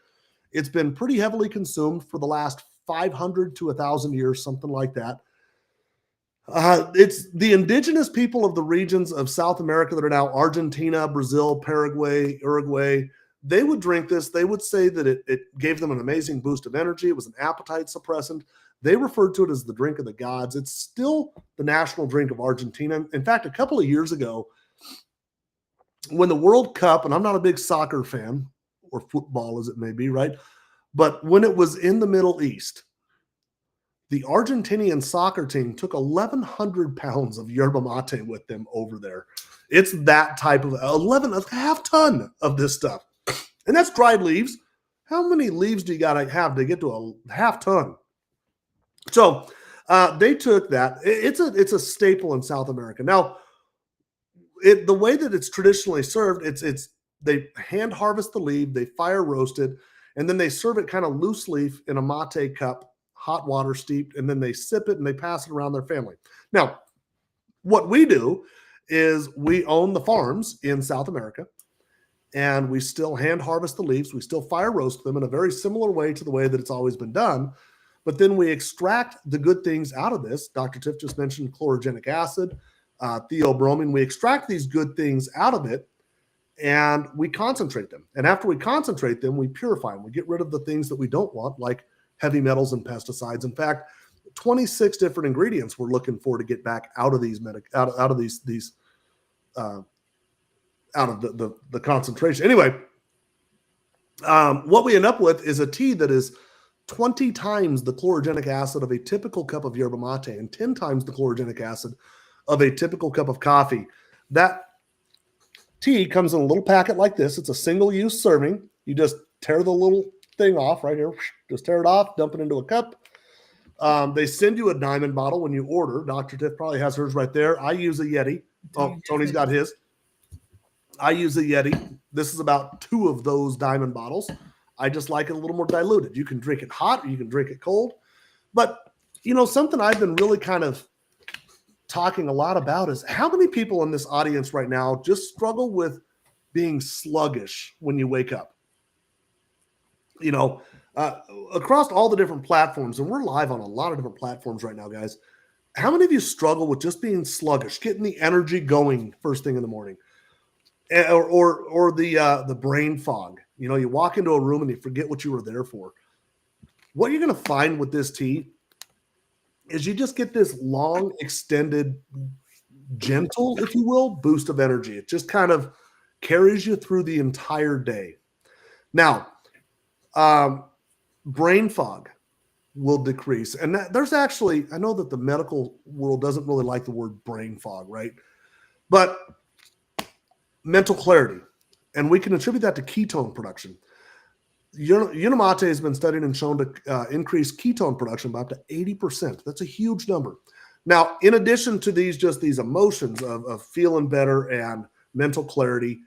It's been pretty heavily consumed for the last 500 to 1,000 years, something like that. It's the indigenous people of the regions of South America that are now Argentina, Brazil, Paraguay, Uruguay. They would drink this. They would say that it gave them an amazing boost of energy. It was an appetite suppressant. They referred to it as the drink of the gods. It's still the national drink of Argentina. In fact, a couple of years ago, when the World Cup, and I'm not a big soccer fan, or football as it may be, right? But when it was in the Middle East, the Argentinian soccer team took 1,100 pounds of yerba mate with them over there. It's that type of a half ton of this stuff. And that's dried leaves. How many leaves do you got to have to get to a half ton? So they took that. It's a staple in South America. Now, the way that it's traditionally served, they hand harvest the leaf, they fire roast it, and then they serve it kind of loose leaf in a mate cup, hot water steeped, and then they sip it and they pass it around their family. Now, what we do is we own the farms in South America, and we still hand harvest the leaves. We still fire roast them in a very similar way to the way that it's always been done. But then we extract the good things out of this. Dr. Tiff just mentioned chlorogenic acid, theobromine. We extract these good things out of it, and we concentrate them. And after we concentrate them, we purify them. We get rid of the things that we don't want, like heavy metals and pesticides. In fact, 26 different ingredients we're looking for to get back out of these out of the concentration. Anyway, what we end up with is a tea that is 20 times the chlorogenic acid of a typical cup of yerba mate and 10 times the chlorogenic acid of a typical cup of coffee. That tea comes in a little packet like this. It's a single-use serving. You just tear the little thing off right here. Just tear it off, dump it into a cup. They send you a diamond bottle when you order. Dr. Tiff probably has hers right there. I use a Yeti. Oh, Tony's got his. I use a Yeti. This is about 2 of those diamond bottles. I just like it a little more diluted. You can drink it hot or you can drink it cold. But, something I've been really kind of talking a lot about is how many people in this audience right now just struggle with being sluggish when you wake up. Across all the different platforms, and we're live on a lot of different platforms right now, guys. How many of you struggle with just being sluggish, getting the energy going first thing in the morning, or the brain fog? You walk into a room and you forget what you were there for. What you're going to find with this tea is you just get this long, extended, gentle, if you will, boost of energy. It just kind of carries you through the entire day. Now, brain fog will decrease. And there's actually, I know that the medical world doesn't really like the word brain fog, right? But mental clarity. And we can attribute that to ketone production. Unimate has been studied and shown to increase ketone production by up to 80%. That's a huge number. Now, in addition to these emotions of feeling better and mental clarity,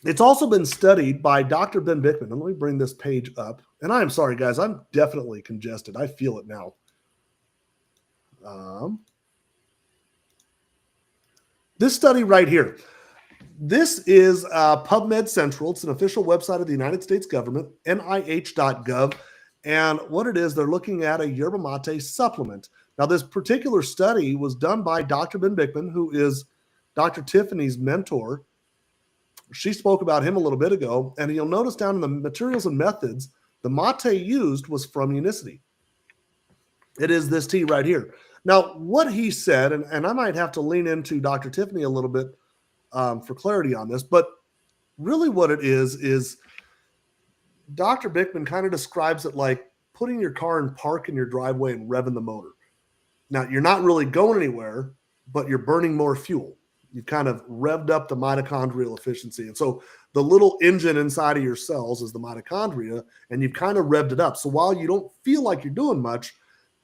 it's also been studied by Dr. Ben Bickman. And let me bring this page up. And I'm sorry, guys, I'm definitely congested. I feel it now. This study right here. This is PubMed Central. It's an official website of the United States government, nih.gov. And what it is, they're looking at a yerba mate supplement. Now, this particular study was done by Dr. Ben Bickman, who is Dr. Tiffany's mentor. She spoke about him a little bit ago. And you'll notice down in the materials and methods, the mate used was from Unicity. It is this tea right here. Now, what he said, and I might have to lean into Dr. Tiffany a little bit for clarity on this, but really what it is Dr. Bickman kind of describes it like putting your car in park in your driveway and revving the motor. Now, you're not really going anywhere, but you're burning more fuel. You've kind of revved up the mitochondrial efficiency. And so the little engine inside of your cells is the mitochondria, and you've kind of revved it up. So while you don't feel like you're doing much,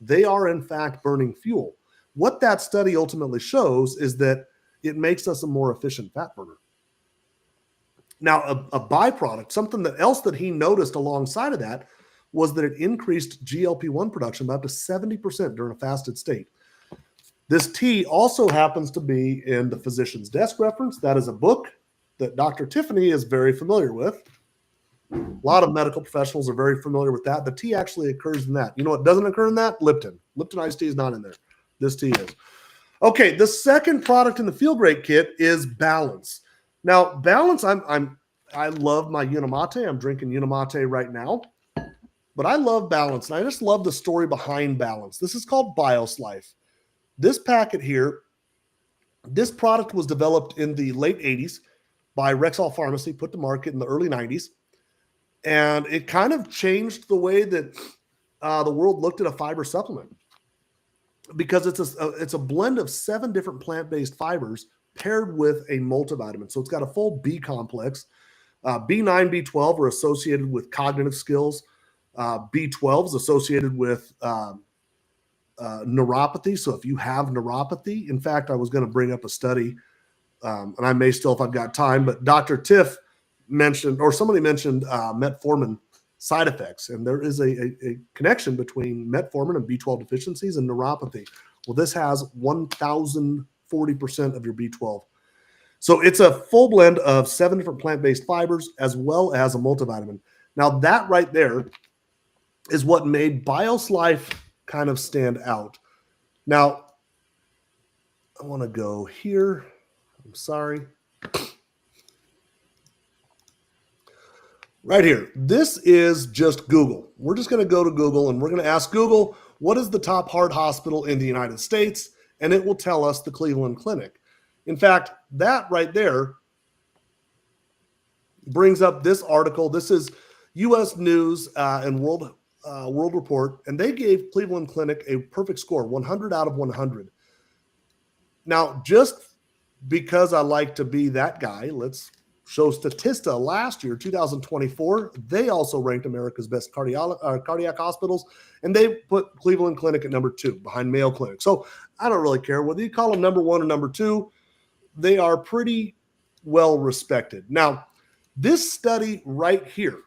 they are in fact burning fuel. What that study ultimately shows is that it makes us a more efficient fat burner. Now, a byproduct, something else that he noticed alongside of that was that it increased GLP-1 production by up to 70% during a fasted state. This tea also happens to be in the Physician's Desk reference. That is a book that Dr. Tiffany is very familiar with. A lot of medical professionals are very familiar with that. The tea actually occurs in that. You know what doesn't occur in that? Lipton. Lipton iced tea is not in there. This tea is. Okay, the second product in the Feel Great kit is Balance. Now, Balance, I love my Unimate. I'm drinking Unimate right now. But I love Balance, and I just love the story behind Balance. This is called BIOS Life. This packet here, this product was developed in the late 80s by Rexall Pharmacy, put to market in the early 90s. And it kind of changed the way that the world looked at a fiber supplement, because it's a blend of 7 different plant-based fibers paired with a multivitamin. So it's got a full B complex. B9, B12 are associated with cognitive skills. B12 is associated with neuropathy. So if you have neuropathy, in fact, I was going to bring up a study, and I may still if I've got time, but Dr. Tiff mentioned, or somebody mentioned metformin side effects, and there is a connection between metformin and B12 deficiencies and neuropathy. Well, this has 1,040% of your B12. So it's a full blend of 7 different plant-based fibers as well as a multivitamin. Now that right there is what made BIOS Life kind of stand out. Now, I want to go here. I'm sorry. Right here. This is just Google. We're just going to go to Google and we're going to ask Google, what is the top heart hospital in the United States? And it will tell us the Cleveland Clinic. In fact, that right there brings up this article. This is U.S. News and World Report, and they gave Cleveland Clinic a perfect score, 100 out of 100. Now, just because I like to be that guy, let's show Statista last year, 2024. They also ranked America's best cardiac hospitals, and they put Cleveland Clinic at number 2 behind Mayo Clinic. So I don't really care whether you call them number 1 or number 2. They are pretty well respected. Now, this study right here,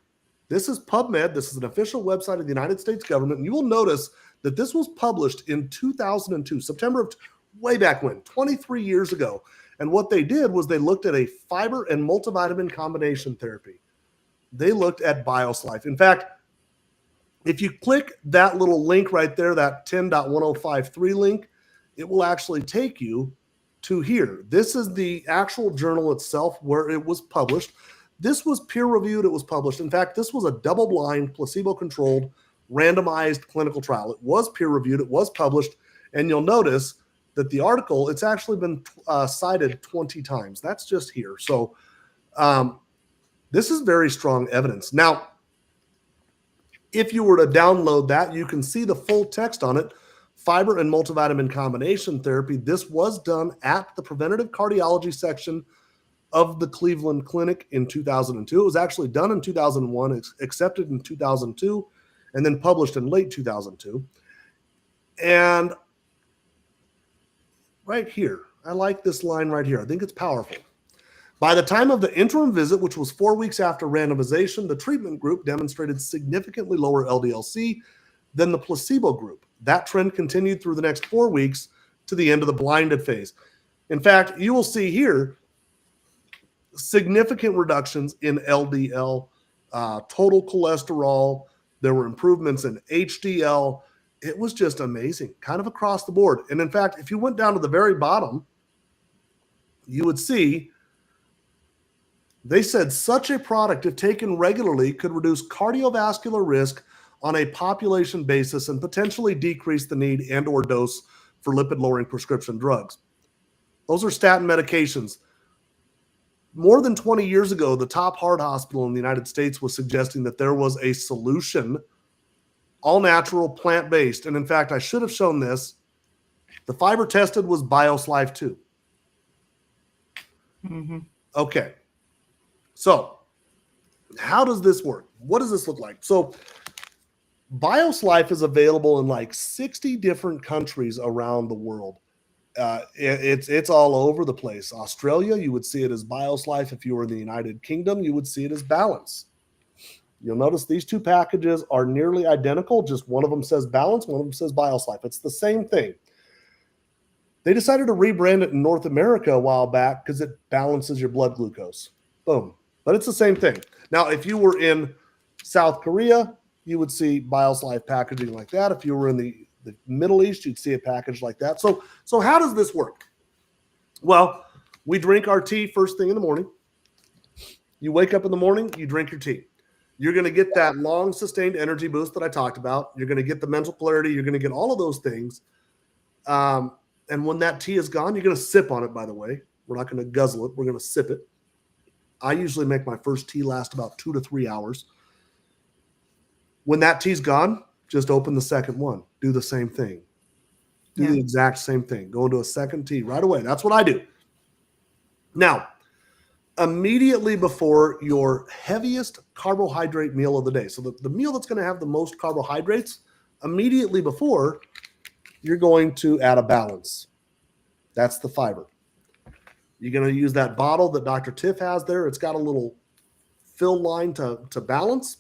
this is PubMed. This is an official website of the United States government. And you will notice that this was published in 2002, September of way back when, 23 years ago. And what they did was they looked at a fiber and multivitamin combination therapy. They looked at BIOS Life. In fact, if you click that little link right there, that 10.1053 link, it will actually take you to here. This is the actual journal itself where it was published. This was peer-reviewed. It was published. In fact, this was a double-blind, placebo-controlled, randomized clinical trial. It was peer-reviewed. It was published. And you'll notice that the article, it's actually been cited 20 times. That's just here. So this is very strong evidence. Now, if you were to download that, you can see the full text on it. Fiber and multivitamin combination therapy. This was done at the preventative cardiology section of the Cleveland Clinic in 2002. It was actually done in 2001, accepted in 2002, and then published in late 2002. And right here, I like this line right here. I think it's powerful. By the time of the interim visit, which was 4 weeks after randomization, the treatment group demonstrated significantly lower LDL-C than the placebo group. That trend continued through the next 4 weeks to the end of the blinded phase. In fact, you will see here significant reductions in LDL, total cholesterol. There were improvements in HDL. It was just amazing, kind of across the board. And in fact, if you went down to the very bottom, you would see they said such a product, if taken regularly, could reduce cardiovascular risk on a population basis and potentially decrease the need and or dose for lipid-lowering prescription drugs. Those are statin medications. More than 20 years ago, the top heart hospital in the United States was suggesting that there was a solution, all natural, plant-based. And in fact, I should have shown this. The fiber tested was BIOS Life 2. Mm-hmm. Okay. So how does this work? What does this look like? So BIOS Life is available in like 60 different countries around the world. It's all over the place. Australia, you would see it as BIOS Life. If you were in the United Kingdom, you would see it as Balance. You'll notice these two packages are nearly identical. Just one of them says Balance, one of them says BIOS Life. It's the same thing. They decided to rebrand it in North America a while back because it balances your blood glucose. Boom. But it's the same thing. Now, if you were in South Korea, you would see BIOS Life packaging like that. If you were in the Middle East, you'd see a package like that. So how does this work? Well, we drink our tea first thing in the morning. You wake up in the morning, you drink your tea. You're going to get that long sustained energy boost that I talked about. You're going to get the mental clarity. You're going to get all of those things. And when that tea is gone, you're going to sip on it, by the way. We're not going to guzzle it. We're going to sip it. I usually make my first tea last about 2 to 3 hours. When that tea's gone, just open the second one. Do the same thing. Do the exact same thing. Go into a second tea right away. That's what I do. Now, immediately before your heaviest carbohydrate meal of the day, so the meal that's going to have the most carbohydrates, immediately before, you're going to add a balance. That's the fiber. You're going to use that bottle that Dr. Tiff has there. It's got a little fill line to balance.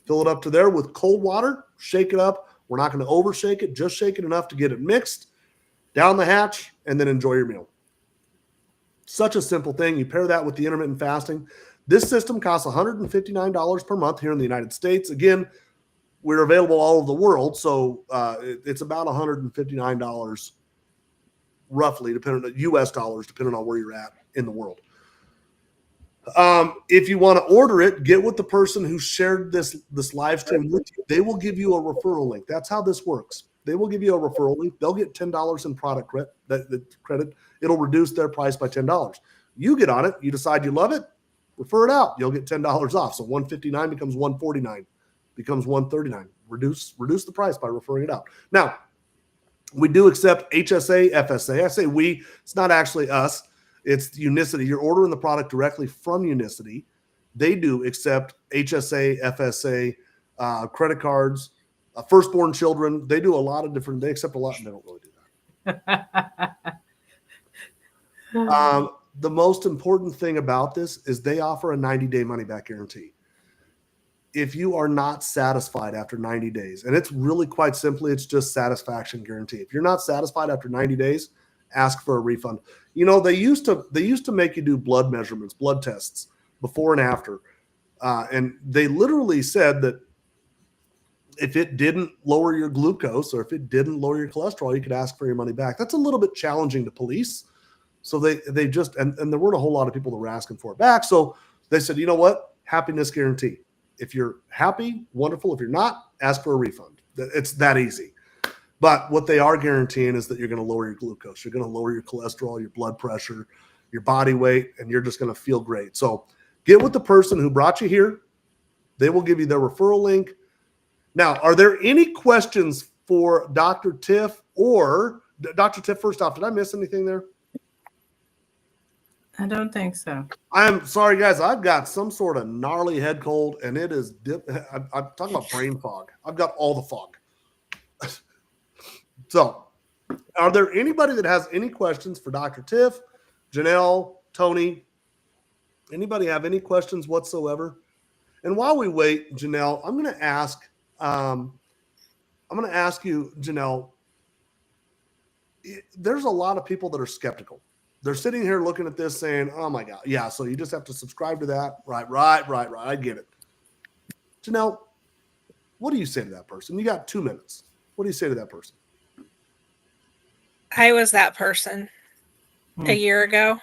Fill it up to there with cold water. Shake it up. We're not going to overshake it. Just shake it enough to get it mixed. Down the hatch, and then enjoy your meal. Such a simple thing. You pair that with the intermittent fasting. This system costs $159 per month here in the United States. Again, we're available all over the world, so it's about $159 roughly, depending on US dollars, depending on where you're at in the world. If you want to order it, get with the person who shared this live stream with you. They will give you a referral link. That's how this works. They will give you a referral link. They'll get $10 in product credit. It'll reduce their price by $10. You get on it. You decide you love it. Refer it out. You'll get $10 off. So $159 becomes $149, becomes $139. Reduce the price by referring it out. Now, we do accept HSA, FSA. I say we. It's not actually us. It's Unicity. You're ordering the product directly from Unicity. They do accept HSA, FSA, credit cards, firstborn children. They do a lot of different. They accept a lot, and they don't really do that. The most important thing about this is they offer a 90-day money-back guarantee. If you are not satisfied after 90 days, and it's really quite simply, it's just satisfaction guarantee. If you're not satisfied after 90 days, ask for a refund. You know, they used to make you do blood measurements, blood tests before and after. And they literally said that if it didn't lower your glucose or if it didn't lower your cholesterol, you could ask for your money back. That's a little bit challenging to police. So they just, and there weren't a whole lot of people that were asking for it back. So they said, you know what? Happiness guarantee. If you're happy, wonderful. If you're not, ask for a refund. It's that easy. But what they are guaranteeing is that you're going to lower your glucose. You're going to lower your cholesterol, your blood pressure, your body weight, and you're just going to feel great. So get with the person who brought you here. They will give you their referral link. Now, are there any questions for Dr. Tiff or Dr. Tiff? First off, did I miss anything there? I don't think so. I'm sorry, guys. I've got some sort of gnarly head cold, and it is I'm talking about brain fog. I've got all the fog. So, are there anybody that has any questions for Dr. Tiff, Janelle, Tony? Anybody have any questions whatsoever? And while we wait, Janelle, I'm going to ask you, Janelle. There's a lot of people that are skeptical. They're sitting here looking at this saying, oh my God, yeah, so you just have to subscribe to that. Right. I get it. Janelle, what do you say to that person? You got 2 minutes. What do you say to that person? I was that person a year ago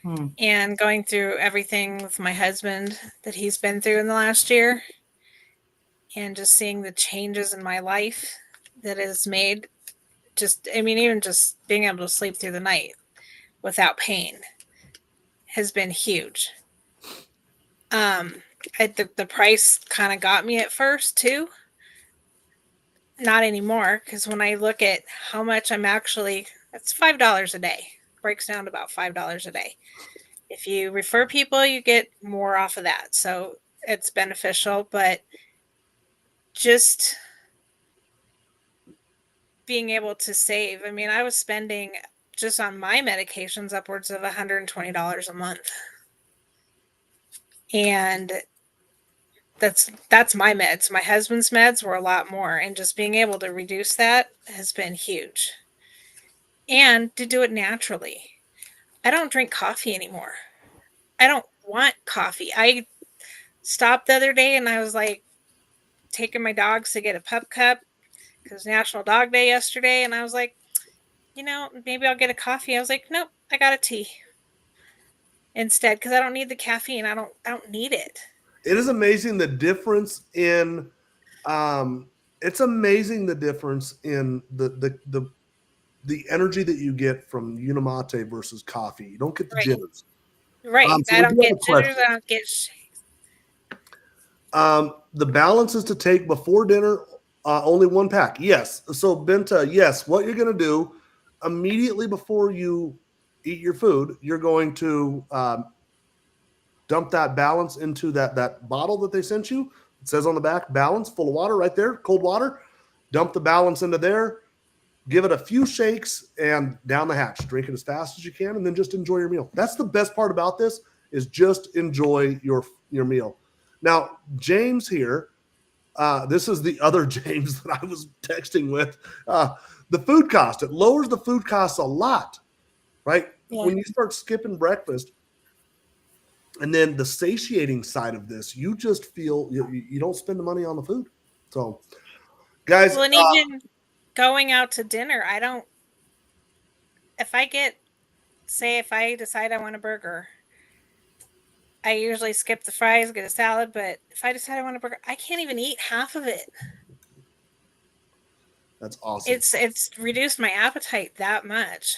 Hmm. and going through everything with my husband that he's been through in the last year. and just seeing the changes in my life that is made. Just, I mean, even just being able to sleep through the night without pain has been huge. The price kind of got me at first too. Not anymore, because when I look at how much I'm actually, that's $5 a day. Breaks down to about $5 a day. If you refer people, you get more off of that. So it's beneficial, but just being able to save. I mean, I was spending just on my medications upwards of $120 a month. And that's my meds. My husband's meds were a lot more, and just being able to reduce that has been huge. And to do it naturally. I don't drink coffee anymore. I don't want coffee. I stopped the other day and I was like taking my dogs to get a pup cup because National Dog Day yesterday, and I was like, maybe I'll get a coffee. I was like, nope, I got a tea instead because I don't need the caffeine. I don't need it. It is amazing the difference in it's amazing the difference in the energy that you get from Unimate versus coffee. You don't get the Right. jitters. Right. So I don't get jitters. question. I don't get The balance is to take before dinner, only one pack. Yes. So Benta, yes, what you're going to do immediately before you eat your food, you're going to dump that balance into that bottle that they sent you. It says on the back, balance, full of water right there, cold water. Dump the balance into there. Give it a few shakes and down the hatch. Drink it as fast as you can, and then just enjoy your meal. That's the best part about this, is just enjoy your meal. Now, James here, this is the other James that I was texting with. The food cost, it lowers the food costs a lot, right? Yeah. When you start skipping breakfast, and then the satiating side of this, you just feel you don't spend the money on the food. So, guys, well, and even going out to dinner, if I decide I want a burger, I usually skip the fries, get a salad, but if I decide I want a burger, I can't even eat half of it. that's awesome. It's reduced my appetite that much.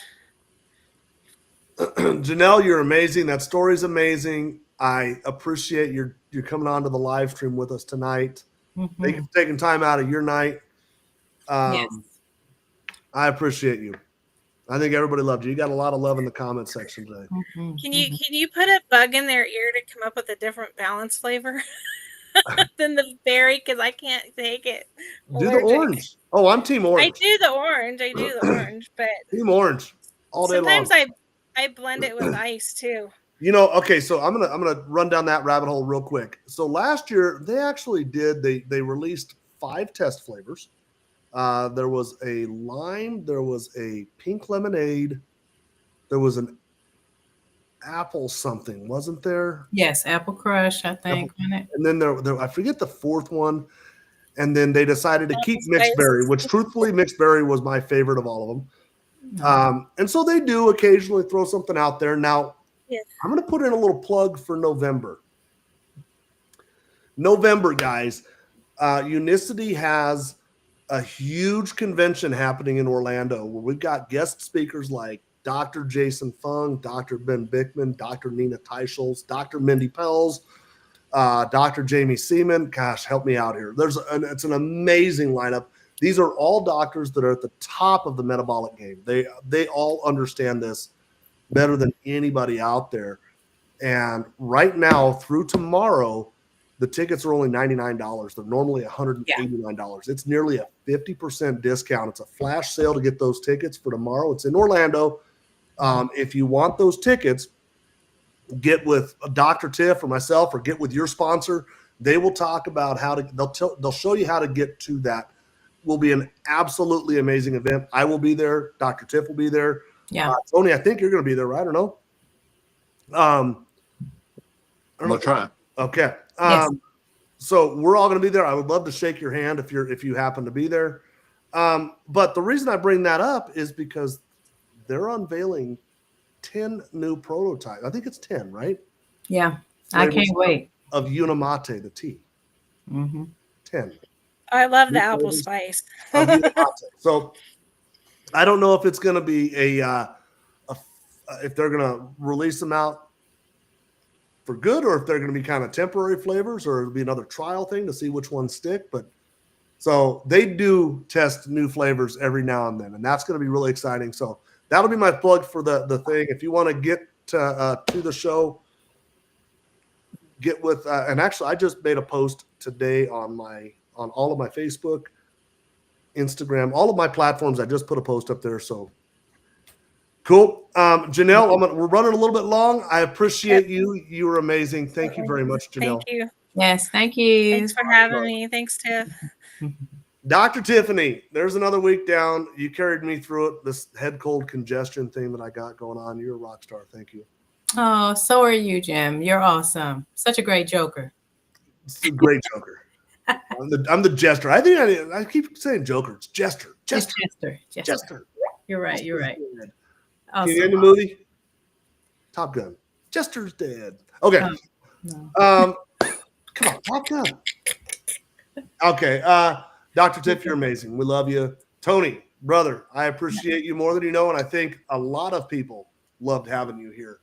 Janelle, you're amazing. That story's amazing. I appreciate you're coming on to the live stream with us tonight. Mm-hmm. Thank you for taking time out of your night. Yes. I appreciate you. I think everybody loved you. You got a lot of love in the comment section today. Mm-hmm. Can you put a bug in their ear to come up with a different balance flavor than the berry? Because I can't take it. Do the orange. Oh, I'm team orange. I do the orange, but Team orange all day long. sometimes I blend it with ice too. Okay, so I'm gonna run down that rabbit hole real quick. So last year they actually they released 5 test flavors. There was a lime, there was a pink lemonade, there was an apple something, wasn't there? Yes, apple crush, I think. And then there I forget the 4th one. And then they decided to keep mixed berry, which truthfully mixed berry was my favorite of all of them. And so they do occasionally throw something out there. Now, I'm going to put in a little plug for November. November, guys, Unicity has a huge convention happening in Orlando where we've got guest speakers like Dr. Jason Fung, Dr. Ben Bickman, Dr. Nina Teichels, Dr. Mindy Pells, Dr. Jamie Seaman. Gosh, help me out here. It's an amazing lineup. These are all doctors that are at the top of the metabolic game. They all understand this better than anybody out there. And right now, through tomorrow, the tickets are only $99. They're normally $189. Yeah. It's nearly a 50% discount. It's a flash sale to get those tickets for tomorrow. It's in Orlando. If you want those tickets, get with Dr. Tiff or myself, or get with your sponsor. They will talk about they'll show you how to get to that. Will be an absolutely amazing event. I will be there. Dr. Tiff will be there. Yeah. Tony, I think you're going to be there, right? I don't know. I'm going to try. Okay. Yes. So we're all going to be there. I would love to shake your hand if you happen to be there. But the reason I bring that up is because they're unveiling 10 new prototypes. I think it's 10, right? Yeah. I can't wait. Of Unimate, the tea. Mm-hmm. 10. I love the New apple flavors spice. of your latte. So I don't know if it's going to be if they're going to release them out for good, or if they're going to be kind of temporary flavors, or it'll be another trial thing to see which ones stick. But so they do test new flavors every now and then, and that's going to be really exciting. So that'll be my plug for the thing. If you want to get to the show, get with and actually I just made a post today on all of my Facebook, Instagram, all of my platforms. I just put a post up there. So cool. Janelle, we're running a little bit long. I appreciate you. You were amazing. Thank you very much, Janelle. Thank you. Yes, thank you. Thanks for having me. Thanks, Tiff. Dr. Tiffany, there's another week down. You carried me through it. This head cold congestion thing that I got going on. You're a rock star. Thank you. Oh, so are you, Jim. You're awesome. Such a great joker. It's a great joker. I'm the jester. I think I keep saying joker. It's jester. It's Jester. Jester. Jester. You're right. You're right. Can you end the movie? Top Gun. Jester's dead. Okay. No. Come on, Top Gun. Okay. Dr. Tiff, you're amazing. We love you. Tony, brother, I appreciate you more than you know, and I think a lot of people loved having you here.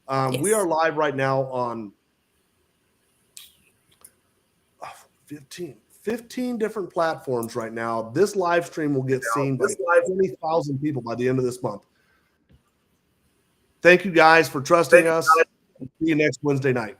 Yes. We are live right now on 15 different platforms right now. This live stream will get seen by 20,000 people by the end of this month. Thank you guys for trusting us. See you next Wednesday night.